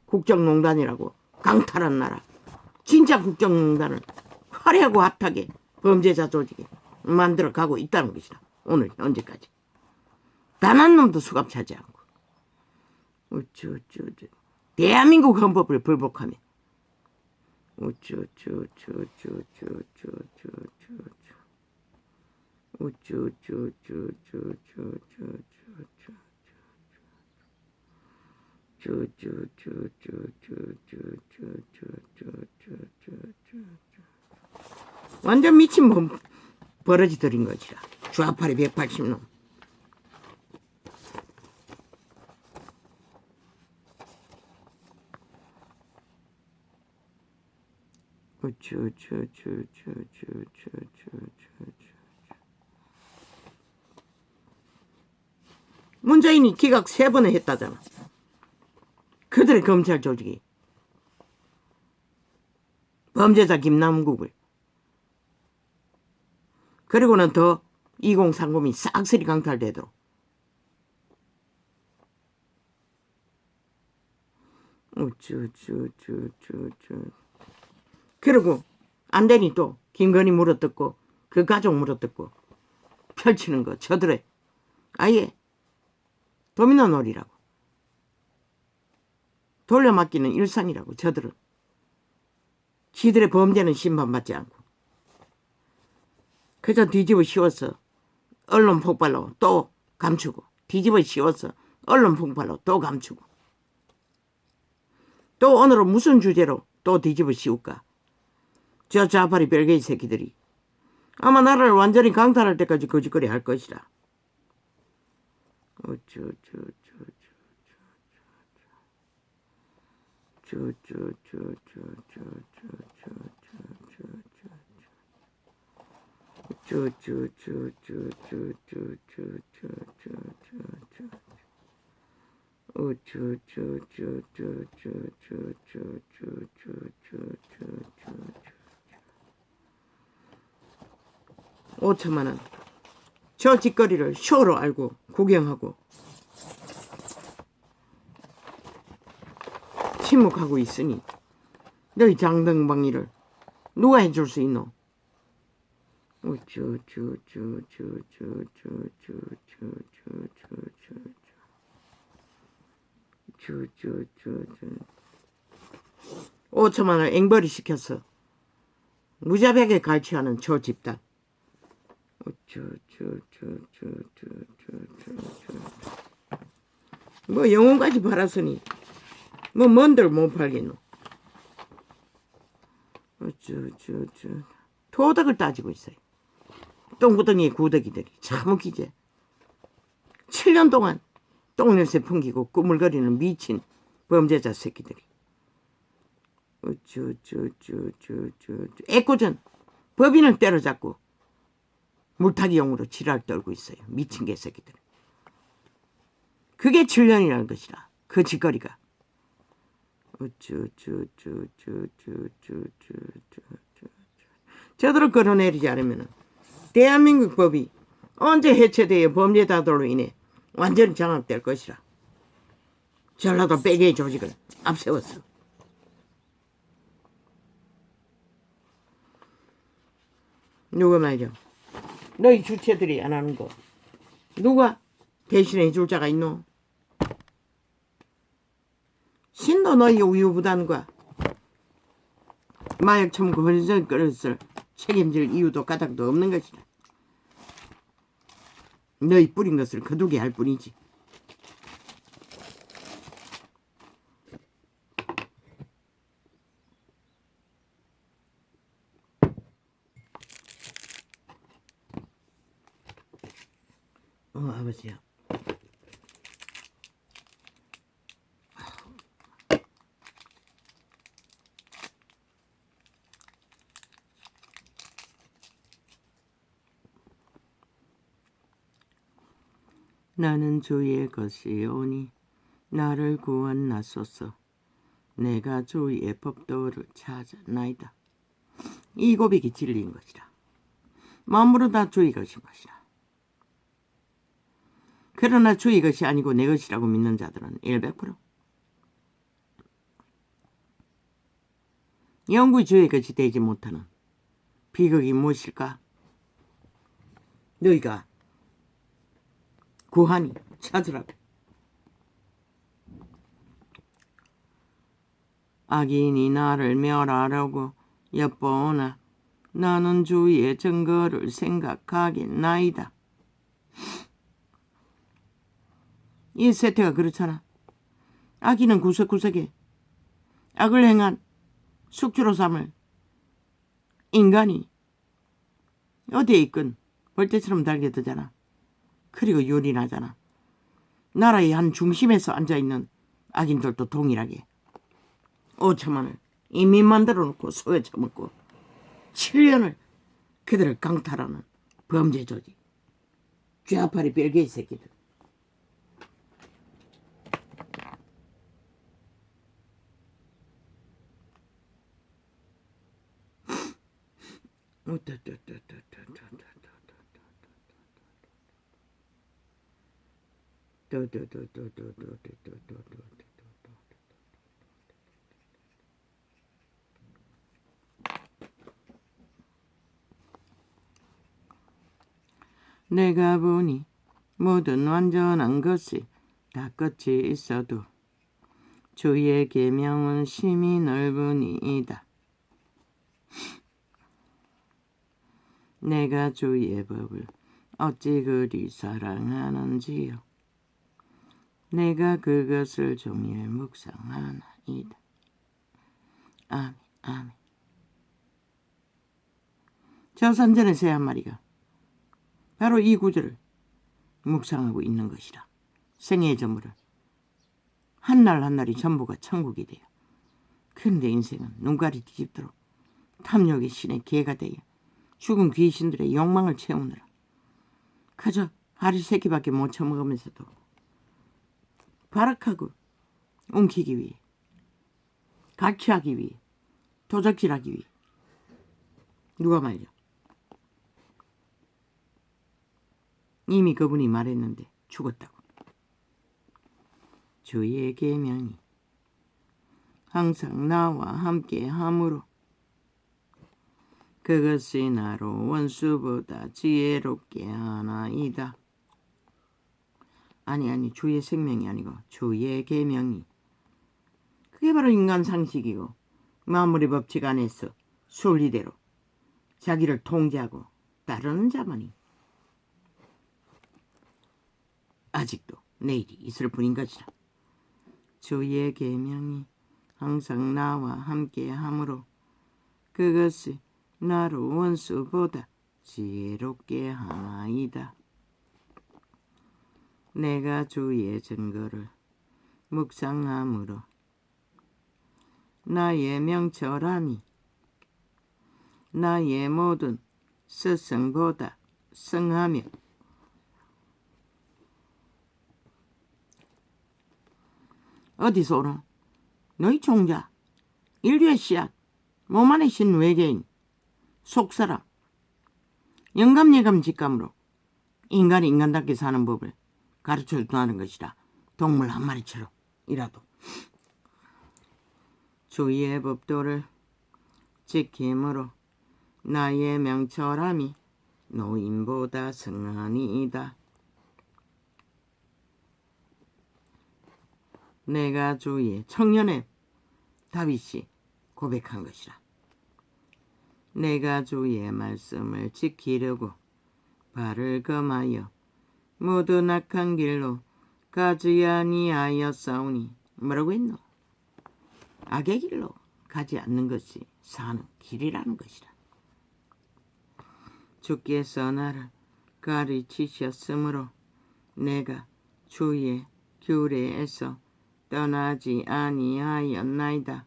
A: 국정농단이라고 강탈한 나라, 진짜 국정농단을 화려하고 핫하게 범죄자 조직이 만들어 가고 있다는 것이다. 오늘 현재까지 단 한 놈도 수갑차지 않고 어쩌어쩌 대한민국 헌법을 불복하며 완전 미친 버러지 들인 것이라. 좌파리 180놈. 문재인이 기각 3번을 했다잖아. 그들의 검찰 조직이 범죄자 김남국을 그리고는 더 2030이 싹쓸이 강탈되도록 그리고 안 되니 또 김건희 물어뜯고 그 가족 물어뜯고 펼치는 거 저들의 아예 도미노 놀이라고 돌려막기는 일상이라고. 저들은 지들의 범죄는 심판받지 않고 그저 뒤집어 씌워서 언론 폭발로 또 감추고 뒤집어 씌워서 언론 폭발로 또 감추고 또 오늘은 무슨 주제로 또 뒤집어 씌울까. 저 좌파리 벨게이 새끼들이 아마 나라를 완전히 강탈할 때까지 거짓거리 할 것이라. (5천만 원) 저 짓거리를 쇼로 알고 구경하고 침묵하고 있으니 너희 장등방위를 누가 해줄 수 있노? (5천만 원) 앵벌이 시켜서 무자백에 갈취하는 저 집단. 뭐 영혼까지 팔았으니 뭐 뭔들 못 팔겠노. 도덕을 따지고 있어요. 똥구덩이의 구더기들이 참 웃기지. 7년 동안 똥냄새 풍기고 꾸물거리는 미친 범죄자 새끼들이 애꿎은 법인을 때려잡고 물타기용으로 지랄 떨고 있어요. 미친 개새끼들. 그게 7년이라는 것이라. 그 짓거리가. 저들을 끌어내리지 않으면 대한민국 법이 언제 해체되어 범죄자들로 인해 완전히 장악될 것이라. 전라도 벨게이 조직을 앞세웠어. 누가 말이야. 너희 주체들이 안 하는 거 누가 대신해 줄 자가 있노? 신도 너희 우유부단과 마약 처먹고 헌정 끓였을 책임질 이유도 까닭도 없는 것이다. 너희 뿌린 것을 거두게 할 뿐이지. 아버지야. 나는 주의 것이오니 나를 구원하소서. 내가 주의 법도를 찾았나이다. 이 고백이 진리인 것이다. 마음으로 다 주의 것인 것이다. 그러나 주의 것이 아니고 내 것이라고 믿는 자들은 100% 영구히 주의 것이 되지 못하는 비극이 무엇일까? 너희가 구하니 찾으라고. 악인이 나를 멸하려고 엿보나 나는 주의 증거를 생각하겠나이다. 이 세태가 그렇잖아. 악인은 구석구석에 악을 행한 숙주로 삼을 인간이 어디에 있건 벌떼처럼 달겨들잖아. 그리고 요린하잖아. 나라의 한 중심에서 앉아있는 악인들도 동일하게 5천만을 이미 만들어 놓고 소에 처먹고 7년을 그들을 강탈하는 범죄 조직. 쥐아파리 벨게이 새끼들. 내가 보니 모든 완전한 것이 다 끝이 있어도 주의 계명은 심히 넓으니이다. 내가 주의 법을 어찌 그리 사랑하는지요. 내가 그것을 종일 묵상하나이다. 아멘, 아멘. 저 산전의 새 한 마리가 바로 이 구절을 묵상하고 있는 것이라. 생애의 전부를 한날 한날이 전부가 천국이 되어 그런데 인생은 눈깔이 뒤집도록 탐욕의 신의 개가 되어 죽은 귀신들의 욕망을 채우느라 그저 알이 새끼밖에 못 처먹으면서도 발악하고 웅키기 위해 가취하기 위해 도적질하기 위해 누가 말이야. 이미 그분이 말했는데 죽었다고. 주의 계명이 항상 나와 함께 함으로 그것이 나로 원수보다 지혜롭게 하나이다. 아니 주의 생명이 아니고 주의 계명이 그게 바로 인간 상식이고 만물의 법칙 안에서 순리대로 자기를 통제하고 따르는 자만이 아직도 내일이 있을 뿐인 것이라. 주의 계명이 항상 나와 함께 함으로 그것이 나로 원수보다 지혜롭게 하나이다. 내가 주의 증거를 묵상함으로 나의 명철함이 나의 모든 스승보다 성하며 어디서 오노? 너희 종자, 인류의 씨앗, 몸 안에 신 외계인, 속사람, 영감예감 직감으로 인간이 인간답게 사는 법을 가르쳐준다는 것이라. 동물 한 마리처럼이라도 주의 법도를 지킴으로 나의 명철함이 노인보다 성하니이다. 내가 주의 청년의 다윗이 고백한 것이라. 내가 주의 말씀을 지키려고 발을 검하여 모두 낙한 길로 가지 아니하였사오니. 뭐라고 했노? 악의 길로 가지 않는 것이 사는 길이라는 것이라. 주께서 나를 가르치셨으므로 내가 주의 규례에서 떠나지 아니하였나이다.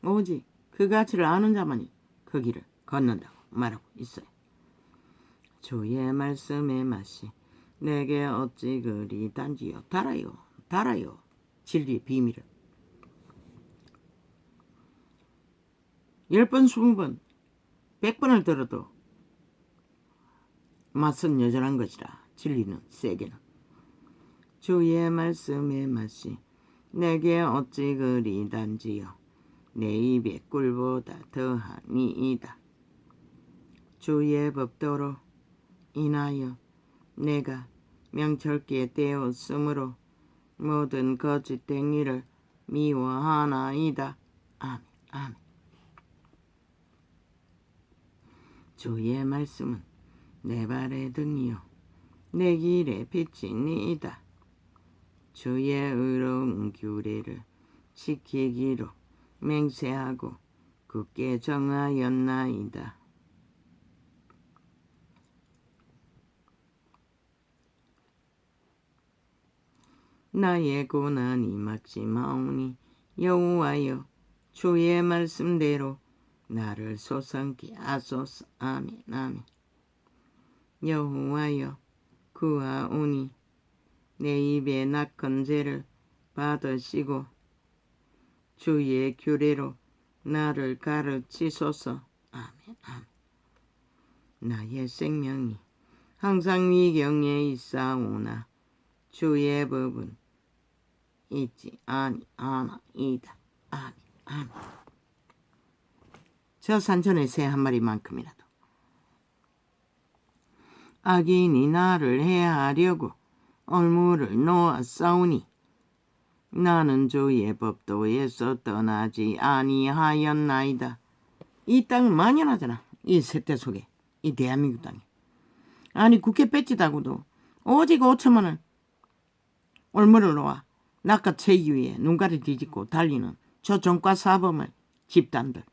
A: 오직 그 가치를 아는 자만이 그 길을 걷는다고 말하고 있어요. 주의 말씀의 맛이 내게 어찌 그리 단지요. 달아요. 진리의 비밀을. 10번, 20번, 100번을 들어도 맛은 여전한 것이라. 진리는 세게는. 주의 말씀의 맛이 내게 어찌 그리 단지요. 내 입의 꿀보다 더하니이다. 주의 법도로 인하여 내가 명철께 되었으므로 모든 거짓된 일을 미워하나이다. 아멘. 아멘. 주의 말씀은 내 발의 등이요 내 길의 빛이니이다. 주의 의로운 규례를 지키기로 맹세하고 굳게 정하였나이다. 나의 고난이 막심하오니 여호와여 주의 말씀대로 나를 솟아게 하소서. 아멘. 아멘. 여호와여 구하오니 내 입의 낙한 죄를 받으시고 주의 규례로 나를 가르치소서. 아멘. 아멘. 나의 생명이 항상 위경에 있사오나 주의 법은 있지 아니하나이다. 아멘. 아멘. 저 산천의 새 한 마리만큼이라도 악인이 나를 해하려고 얼물을 놓았사오니 나는 주의 법도에서 떠나지 아니하였나이다. 이 땅은 만연하잖아. 이 세대 속에. 이 대한민국 땅에. 아니 국회 뺏지다고도 오직 5천만을 얼물을 놓아 낚아 채기 위해 눈가리 뒤집고 달리는 저 정과 사범의 집단들.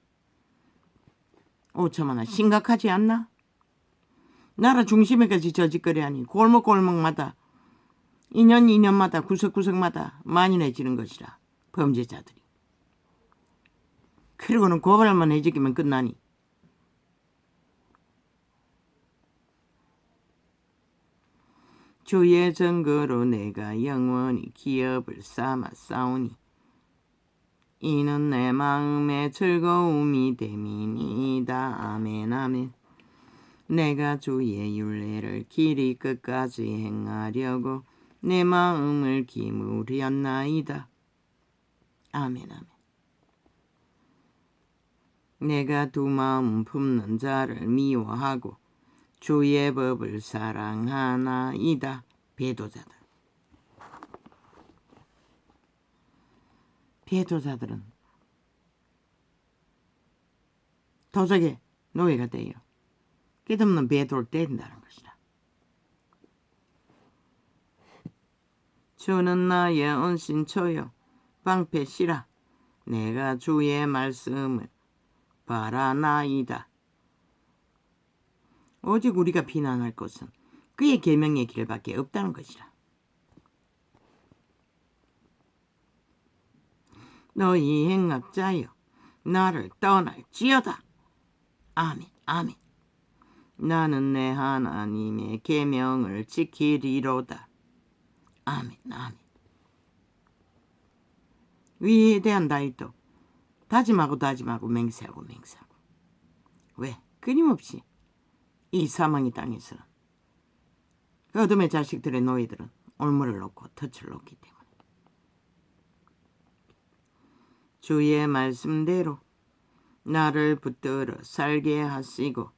A: 5천만원 심각하지 않나? 나라 중심에까지 저짓거리하니 골목골목마다 2년마다 구석구석마다 만연해지는 것이라. 범죄자들이. 그리고는 고발만 해주기면 끝나니. 주의 증거로 내가 영원히 기업을 삼았사오니 이는 내 마음의 즐거움이 됨이니이다. 아멘. 아멘. 내가 주의 율례를 길이 끝까지 행하려고 내 마음을 기울였나이다. 아멘. 아멘. 내가 두 마음 품는 자를 미워하고 주의 법을 사랑하나이다. 배도자들. 배도자들은 도적의 노예가 돼요. 끝없는 배도를 때린다는 것이다. 주는 나의 은신처요 방패시라. 내가 주의 말씀을 바라나이다. 오직 우리가 비난할 것은 그의 계명의 길밖에 없다는 것이라. 너희 행악자여 나를 떠날지어다. 아멘. 아멘. 나는 내 하나님의 계명을 지키리로다. 아멘. 아멘. 위에 대한 다이도 다짐하고 맹세하고. 왜? 끊임없이 이 사망의 땅에서 어둠의 자식들의 노예들은 올무를 놓고 덫을 놓기 때문에 주의 말씀대로 나를 붙들어 살게 하시고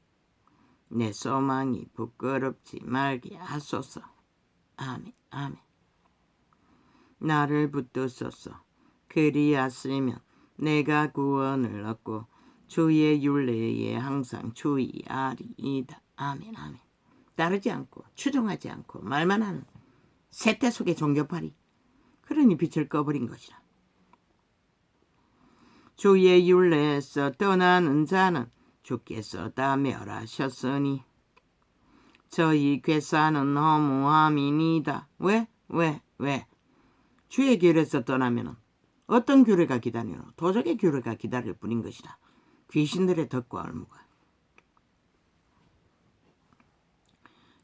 A: 내 소망이 부끄럽지 말게 하소서. 아멘. 아멘. 나를 붙드소서. 그리하시면 내가 구원을 얻고 주의 율례에 항상 주의하리이다. 아멘 아멘. 따르지 않고 추종하지 않고 말만 하는 세태 속의 종교파리, 그러니 빛을 꺼버린 것이라. 주의 율례에서 떠나는 자는 주께서 다 멸하셨으니 저희 괴사는 허무함이니이다. 왜? 주의 규례에서 떠나면 어떤 규례가 기다리노? 도적의 규례가 기다릴 뿐인 것이라. 귀신들의 덕과 얼무가.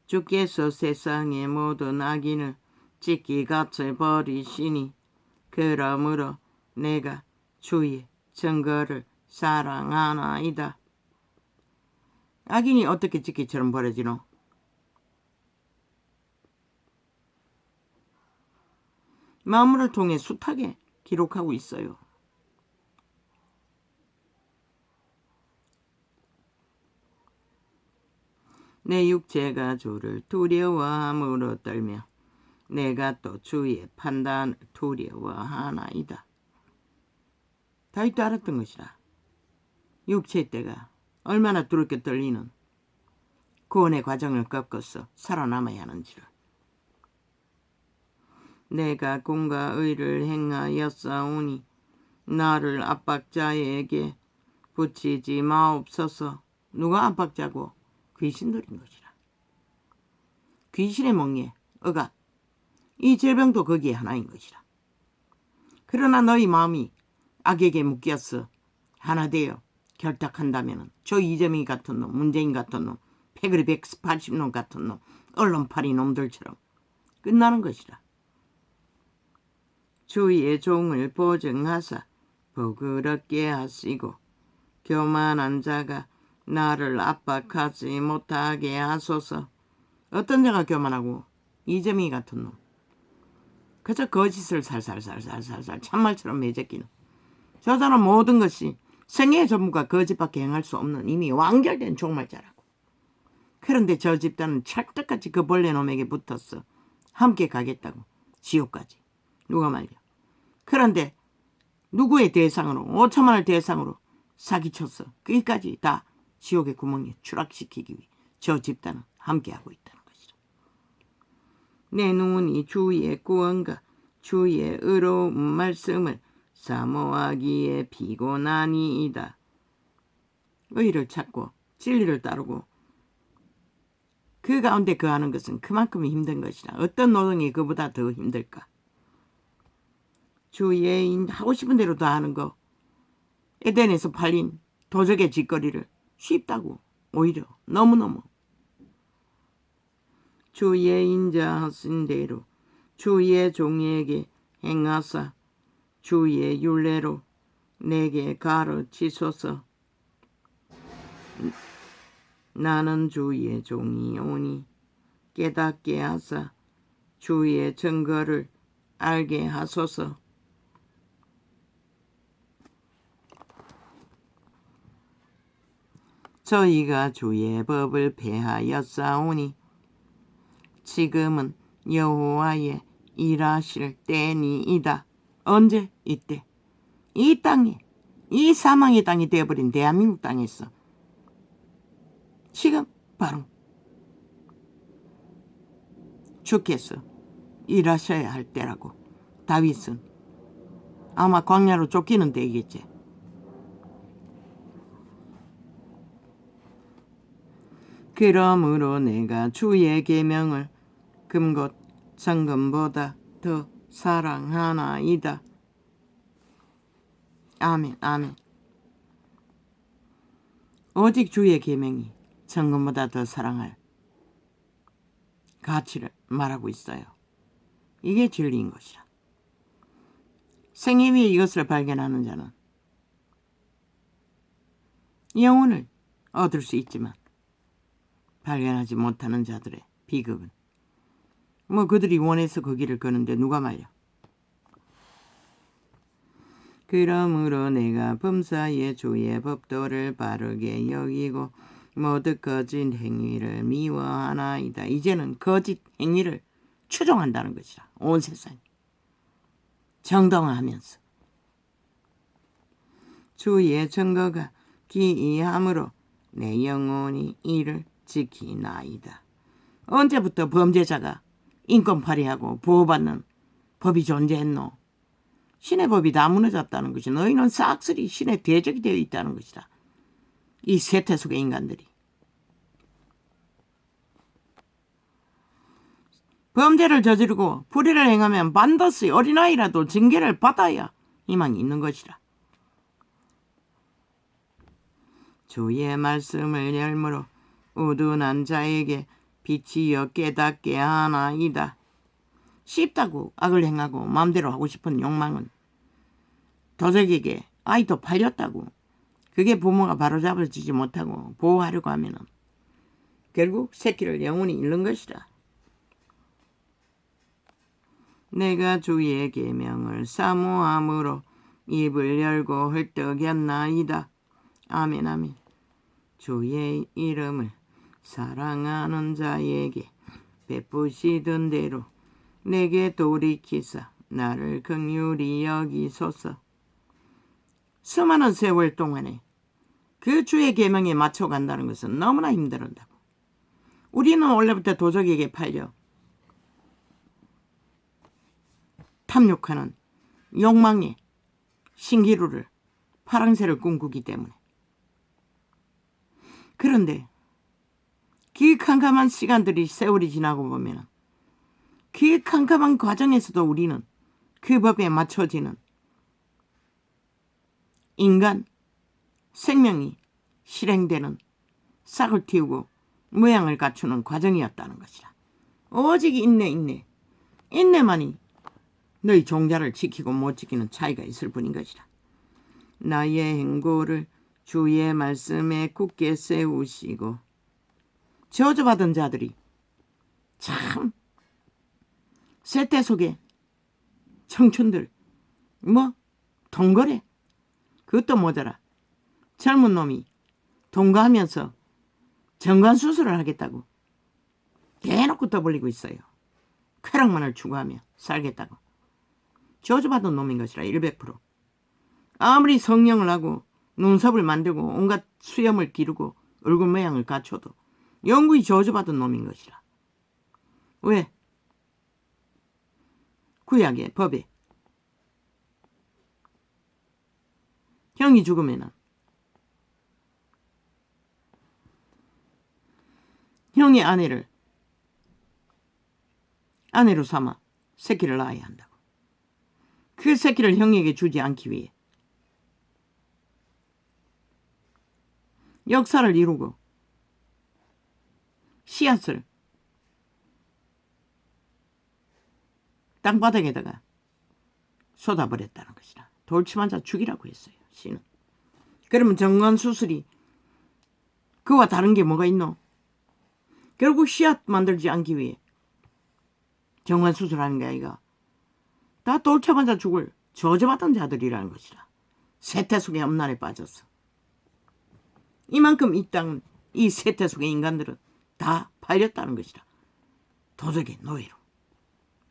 A: 주께서 세상의 모든 악인을 찢기같이 버리시니 그러므로 내가 주의 증거를 사랑하나이다. 악인이 어떻게 찢기처럼 버려지노? 마음을 통해 숱하게 기록하고 있어요. 내 육체가 주를 두려워함으로 떨며 내가 또 주의 판단을 두려워하나이다. 다윗도 알았던 것이라. 육체의 때가 얼마나 두렵게 떨리는 구원의 과정을 겪어서 살아남아야 하는지를. 내가 공과 의를 행하였사오니 나를 압박자에게 붙이지 마옵소서. 누가 압박자고? 귀신들인 것이라. 귀신의 멍에 억압, 이 질병도 거기에 하나인 것이라. 그러나 너희 마음이 악에게 묶여서 하나 되어 결탁한다면 저 이재명이 같은 놈, 문재인 같은 놈, 패거리 180놈 같은 놈, 언론파리 놈들처럼 끝나는 것이라. 주의 종을 보증하사 부끄럽게 하시고 교만한 자가 나를 압박하지 못하게 하소서. 어떤 자가 교만하고? 이재명이 같은 놈. 그저 거짓을 살살살살살살 참말처럼 매제끼는. 저 사람 모든 것이 생애의 전부가 거짓밖에 행할 수 없는 이미 완결된 종말자라고. 그런데 저 집단은 찰떡같이 그 벌레 놈에게 붙었어. 함께 가겠다고. 지옥까지. 누가 말려. 그런데 누구의 대상으로, 5천만을 대상으로 사기쳤어. 거기까지 다 지옥의 구멍에 추락시키기 위해 저 집단은 함께하고 있다는 것이다. 내 눈이 주의 구원과 주의 의로운 말씀을 사모하기에 피곤하니이다. 의를 찾고 진리를 따르고 그 가운데 거하는 것은 그만큼 힘든 것이라. 어떤 노동이 그보다 더 힘들까? 주의 하고 싶은 대로 다 하는 거, 에덴에서 팔린 도적의 짓거리를 쉽다고. 오히려 너무너무. 주의 인자하신 대로 주의 종에게 행하사 주의 율례로 내게 가르치소서. 나는 주의 종이오니 깨닫게 하사 주의 증거를 알게 하소서. 저희가 주의 법을 폐하였사오니 지금은 여호와의 일하실 때니이다. 언제? 이때. 이 땅에, 이 사망의 땅이 되어버린 대한민국 땅에서 지금 바로 주께서 일하셔야 할 때라고. 다윗은 아마 광야로 쫓기는 데이겠지. 그러므로 내가 주의 계명을 금곧 성금보다 더 사랑하나이다. 아멘 아멘. 오직 주의 계명이 성금보다 더 사랑할 가치를 말하고 있어요. 이게 진리인 것이라. 생애 위에 이것을 발견하는 자는 영혼을 얻을 수 있지만 발견하지 못하는 자들의 비극은 그들이 원해서 그 길을 거는데 누가 말려. 그러므로 내가 범사에 주의 법도를 바르게 여기고 모두 거짓 행위를 미워하나이다. 이제는 거짓 행위를 추종한다는 것이라. 온 세상이 정당화하면서 주의 증거가 기이함으로 내 영혼이 이를 지키나이다. 언제부터 범죄자가 인권 발휘하고 보호받는 법이 존재했노? 신의 법이 다 무너졌다는 것이 너희는 싹쓸이 신의 대적이 되어 있다는 것이다. 이 세태 속의 인간들이. 범죄를 저지르고 불의를 행하면 반드시 어린아이라도 징계를 받아야 희망이 있는 것이라. 주의 말씀을 열므로 우둔한 자에게 빛이여 깨닫게 하나이다. 쉽다고 악을 행하고 마음대로 하고 싶은 욕망은 도적에게 아이도 팔렸다고 그게 부모가 바로잡아주지 못하고 보호하려고 하면 결국 새끼를 영원히 잃는 것이다. 내가 주의 계명을 사모함으로 입을 열고 헐떡였나이다. 아멘 아멘. 주의 이름을 사랑하는 자에게 베푸시던 대로 내게 돌이키사 나를 긍휼히 여기소서. 수많은 세월 동안에 그 주의 계명에 맞춰간다는 것은 너무나 힘들었다고. 우리는 원래부터 도적에게 팔려 탐욕하는 욕망의 신기루를 파랑새를 꿈꾸기 때문에. 그런데 그 캄캄한 시간들이 세월이 지나고 보면 그 캄캄한 과정에서도 우리는 그 법에 맞춰지는 인간 생명이 실행되는 싹을 틔우고 모양을 갖추는 과정이었다는 것이라. 오직 인내만이 너희 종자를 지키고 못 지키는 차이가 있을 뿐인 것이라. 나의 행보를 주의 말씀에 굳게 세우시고. 저주받은 자들이 참 세태 속에 청춘들 동거래 그것도 모자라 젊은 놈이 동거하면서 정관수술을 하겠다고 대놓고 떠벌리고 있어요. 쾌락만을 추구하며 살겠다고. 저주받은 놈인 것이라 100%. 아무리 성령을 하고 눈썹을 만들고 온갖 수염을 기르고 얼굴 모양을 갖춰도 영구히 저주받은 놈인 것이라. 왜? 구약의 법에 형이 죽으면 형의 아내를 아내로 삼아 새끼를 낳아야 한다고. 그 새끼를 형에게 주지 않기 위해 역사를 이루고 씨앗을 땅바닥에다가 쏟아버렸다는 것이라. 돌침한 자 죽이라고 했어요. 씨는. 그러면 정관수술이 그와 다른 게 뭐가 있노? 결국 씨앗 만들지 않기 위해 정관수술하는 게 아니라 다 돌침한 자 죽을 저주받은 자들이라는 것이라. 세태 속의 엄난에 빠졌어. 이만큼 이 땅, 이 세태 속의 인간들은 다 팔렸다는 것이라. 도적의 노예로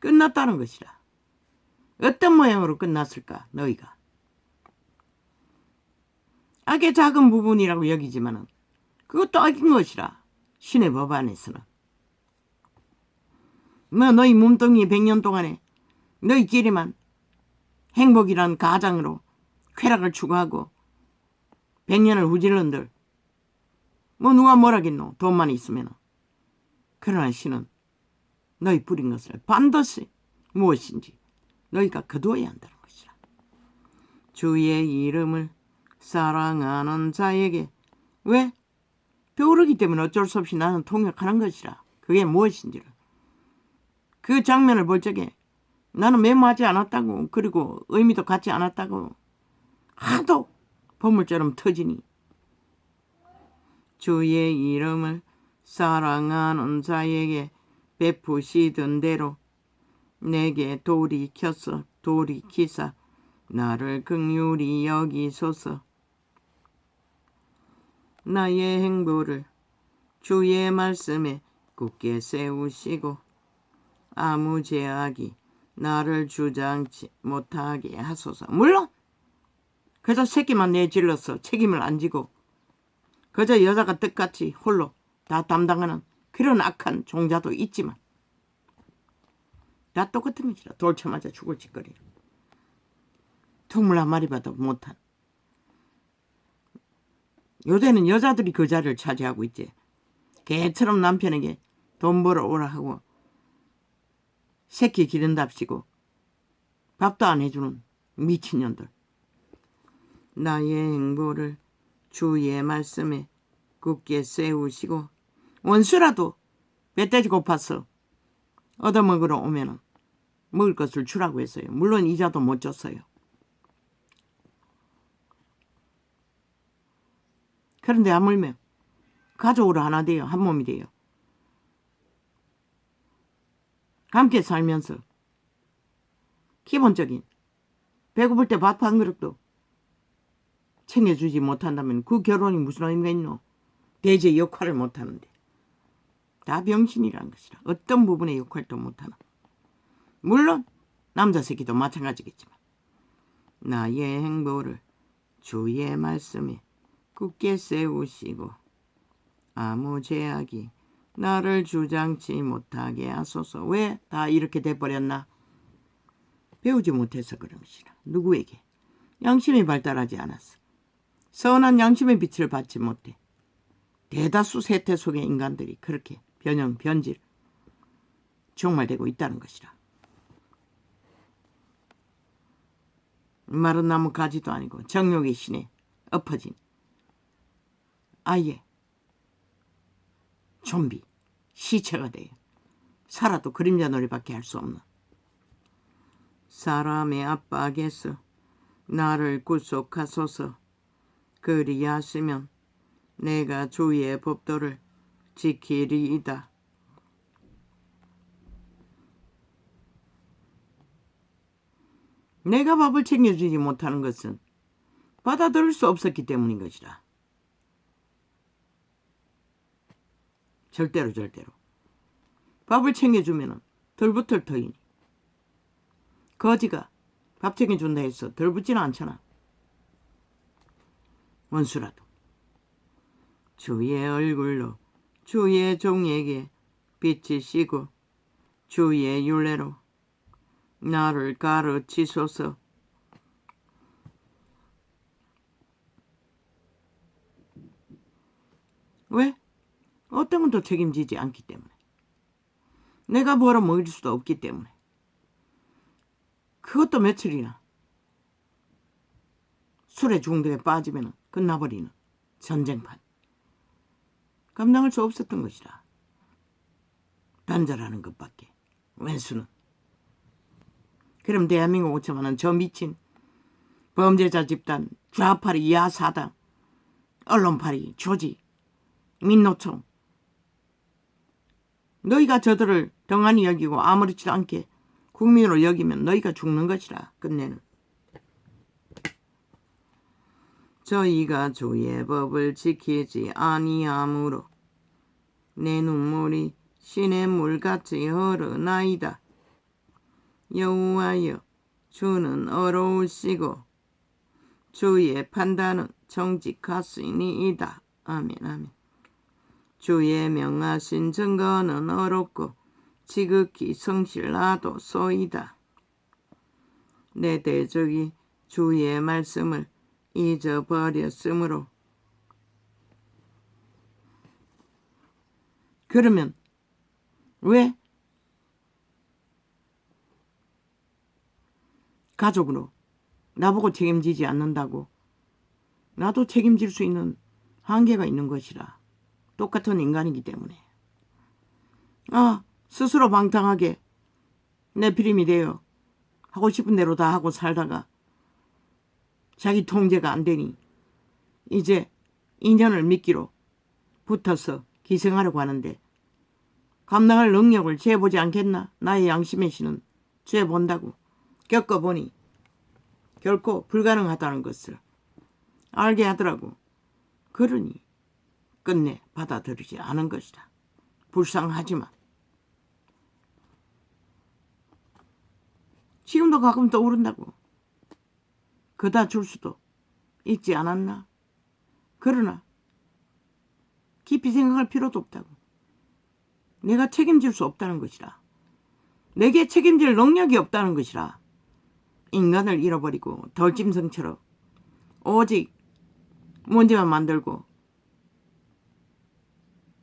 A: 끝났다는 것이라. 어떤 모양으로 끝났을까? 너희가 악의 작은 부분이라고 여기지만은 그것도 악인 것이라. 신의 법 안에서는 너희 몸뚱이 100년 동안에 너희끼리만 행복이란 가장으로 쾌락을 추구하고 100년을 후질른들 누가 뭐라겠노? 돈만 있으면. 그러나 신은 너희 뿌린 것을 반드시 무엇인지 너희가 거두어야 한다는 것이라. 주의 이름을 사랑하는 자에게. 왜? 배우르기 때문에 어쩔 수 없이 나는 통역하는 것이라. 그게 무엇인지를. 그 장면을 볼 적에 나는 메모하지 않았다고, 그리고 의미도 갖지 않았다고 하도 보물처럼 터지니 주의 이름을 사랑하는 자에게 베푸시던 대로 내게 돌이키사 나를 긍휼히 여기소서. 나의 행보를 주의 말씀에 굳게 세우시고 아무 죄악이 나를 주장치 못하게 하소서. 물론 그저 새끼만 내질러서 책임을 안 지고 그저 여자가 뜻같이 홀로 다 담당하는 그런 악한 종자도 있지만 다 똑같은 것이라. 돌 쳐맞아 죽을 짓거리로. 동물 한 마리 봐도 못한. 요새는 여자들이 그 자리를 차지하고 있지. 개처럼 남편에게 돈 벌어오라 하고 새끼 기른답시고 밥도 안 해주는 미친년들. 나의 행보를 주의 말씀에 굳게 세우시고 원수라도 멧돼지 고파서 얻어먹으러 오면 먹을 것을 주라고 했어요. 물론 이자도 못 줬어요. 그런데 하물며 가족으로 하나 돼요. 한 몸이 돼요. 함께 살면서 기본적인 배고플 때 밥 한 그릇도 챙겨주지 못한다면 그 결혼이 무슨 의미가 있노? 대제 역할을 못하는데. 다 병신이라는 것이라. 어떤 부분의 역할도 못하나. 물론 남자 새끼도 마찬가지겠지만 나의 행보를 주의 말씀에 굳게 세우시고 아무 제약이 나를 주장치 못하게 하소서. 왜 다 이렇게 돼버렸나? 배우지 못해서 그런 것이라. 누구에게? 양심이 발달하지 않았어. 선한 양심의 빛을 받지 못해. 대다수 세태 속의 인간들이 그렇게 변형, 변질, 종말되고 있다는 것이라. 마른 나무 가지도 아니고 정욕의 신에 엎어진 아예 좀비, 시체가 돼요. 살아도 그림자 놀이밖에 할 수 없는. 사람의 압박에서 나를 구속하소서. 그리하시면 내가 주의 법도를 지키리이다. 내가 밥을 챙겨주지 못하는 것은 받아들일 수 없었기 때문인 것이라. 절대로. 밥을 챙겨주면 덜 붙을 터이니. 거지가 밥 챙겨준다 해서 덜 붙지는 않잖아. 원수라도 주의 얼굴로 주의 종에게 비치시고 주의 율례로 나를 가르치소서. 왜? 어떤 것도 책임지지 않기 때문에. 내가 벌어 먹일 수도 없기 때문에. 그것도 며칠이나 술에 중독에 빠지면 끝나버리는 전쟁판. 감당할 수 없었던 것이라. 단절하는 것밖에. 왼수는. 그럼 대한민국 5천만은 저 미친 범죄자 집단, 좌파리, 야사당, 언론파리, 조직, 민노총. 너희가 저들을 덩하니 여기고 아무렇지도 않게 국민으로 여기면 너희가 죽는 것이라. 끝내는. 저희가 주의 법을 지키지 아니하므로 내 눈물이 신의 물같이 흐르나이다. 여호와여, 주는 어려우시고 주의 판단은 정직하시니이다. 아멘. 주의 명하신 증거는 어렵고 지극히 성실하도소이다. 내 대적이 주의 말씀을 잊어버렸으므로. 그러면 왜 가족으로 나보고 책임지지 않는다고? 나도 책임질 수 있는 한계가 있는 것이라. 똑같은 인간이기 때문에. 스스로 방탕하게 내 피림이 되어 하고 싶은 대로 다 하고 살다가 자기 통제가 안 되니 이제 인연을 미끼로 붙어서 기생하려고 하는데 감당할 능력을 재보지 않겠나? 나의 양심의 신은 재본다고. 겪어보니 결코 불가능하다는 것을 알게 하더라고. 그러니 끝내 받아들이지 않은 것이다. 불쌍하지만. 지금도 가끔 떠오른다고. 그다 줄 수도 있지 않았나? 그러나 깊이 생각할 필요도 없다고. 내가 책임질 수 없다는 것이라. 내게 책임질 능력이 없다는 것이라. 인간을 잃어버리고 덜짐승처럼 오직 문제만 만들고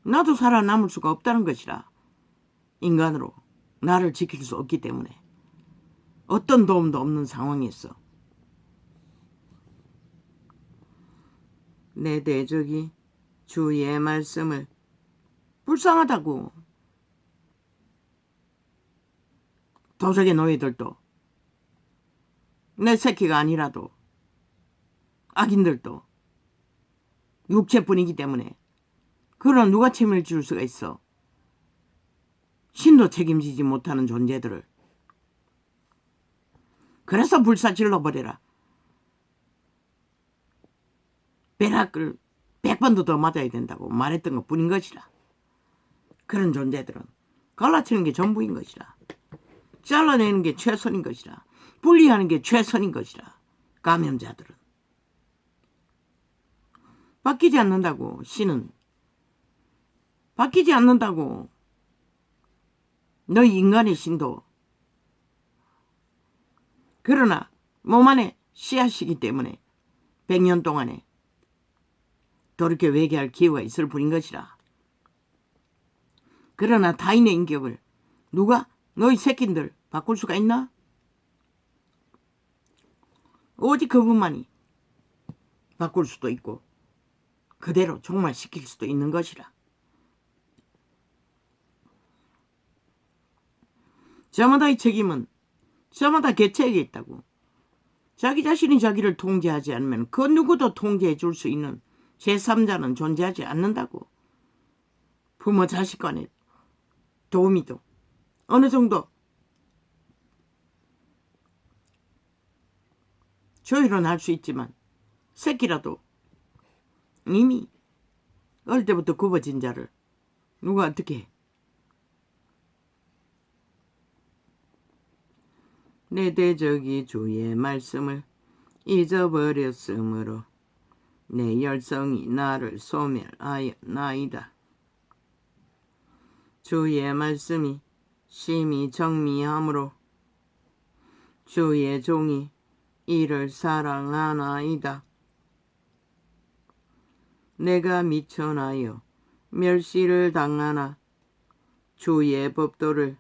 A: 나도 살아남을 수가 없다는 것이라. 인간으로 나를 지킬 수 없기 때문에 어떤 도움도 없는 상황이었어. 내 대적이 주의 말씀을 불쌍하다고. 도적의 노예들도 내 새끼가 아니라도 악인들도 육체뿐이기 때문에 그런 누가 책임질 수가 있어. 신도 책임지지 못하는 존재들을. 그래서 불사질러 버려라. 벼락을 100번도 더 맞아야 된다고 말했던 것뿐인 것이라. 그런 존재들은 갈라치는 게 전부인 것이라. 잘라내는 게 최선인 것이라. 분리하는 게 최선인 것이라. 감염자들은. 바뀌지 않는다고. 신은 바뀌지 않는다고. 너희 인간의 신도. 그러나 몸 안에 씨앗이기 때문에 100년 동안에 돌이켜 회개할 기회가 있을 뿐인 것이라. 그러나 타인의 인격을 누가 너희 새끼들 바꿀 수가 있나? 오직 그분만이 바꿀 수도 있고 그대로 종말시킬 수도 있는 것이라. 저마다의 책임은 저마다 개체에게 있다고. 자기 자신이 자기를 통제하지 않으면 그 누구도 통제해 줄 수 있는 제3자는 존재하지 않는다고. 부모 자식 간의 도우미도 어느 정도 조율은 할 수 있지만 새끼라도 이미 어릴 때부터 굽어진 자를 누가 어떻게 해. 내 대적이 주의 말씀을 잊어버렸으므로 내 열성이 나를 소멸하였나이다. 주의 말씀이 심히 정미함으로 주의 종이 이를 사랑하나이다. 내가 미천하여 멸시를 당하나 주의 법도를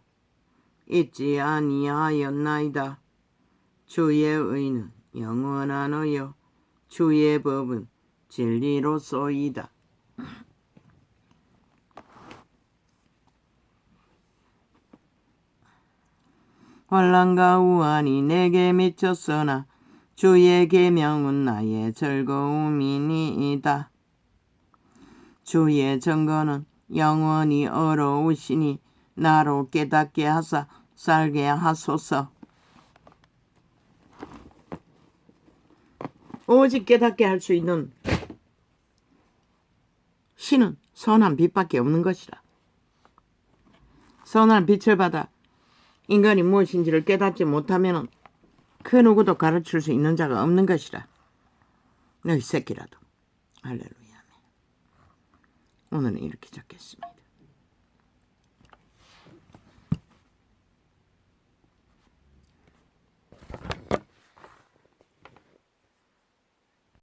A: 잊지 아니하였나이다. 주의 의는 영원하노여 주의 법은 진리로소이다. 환난과 우환이 내게 미쳤으나 주의 계명은 나의 즐거움이니이다. 주의 증거는 영원히 어려우시니 나로 깨닫게 하사 살게 하소서. 오직 깨닫게 할 수 있는 신은 선한 빛밖에 없는 것이라. 선한 빛을 받아 인간이 무엇인지를 깨닫지 못하면 그 누구도 가르칠 수 있는 자가 없는 것이라. 너희 새끼라도. 할렐루야. 오늘은 이렇게 적겠습니다.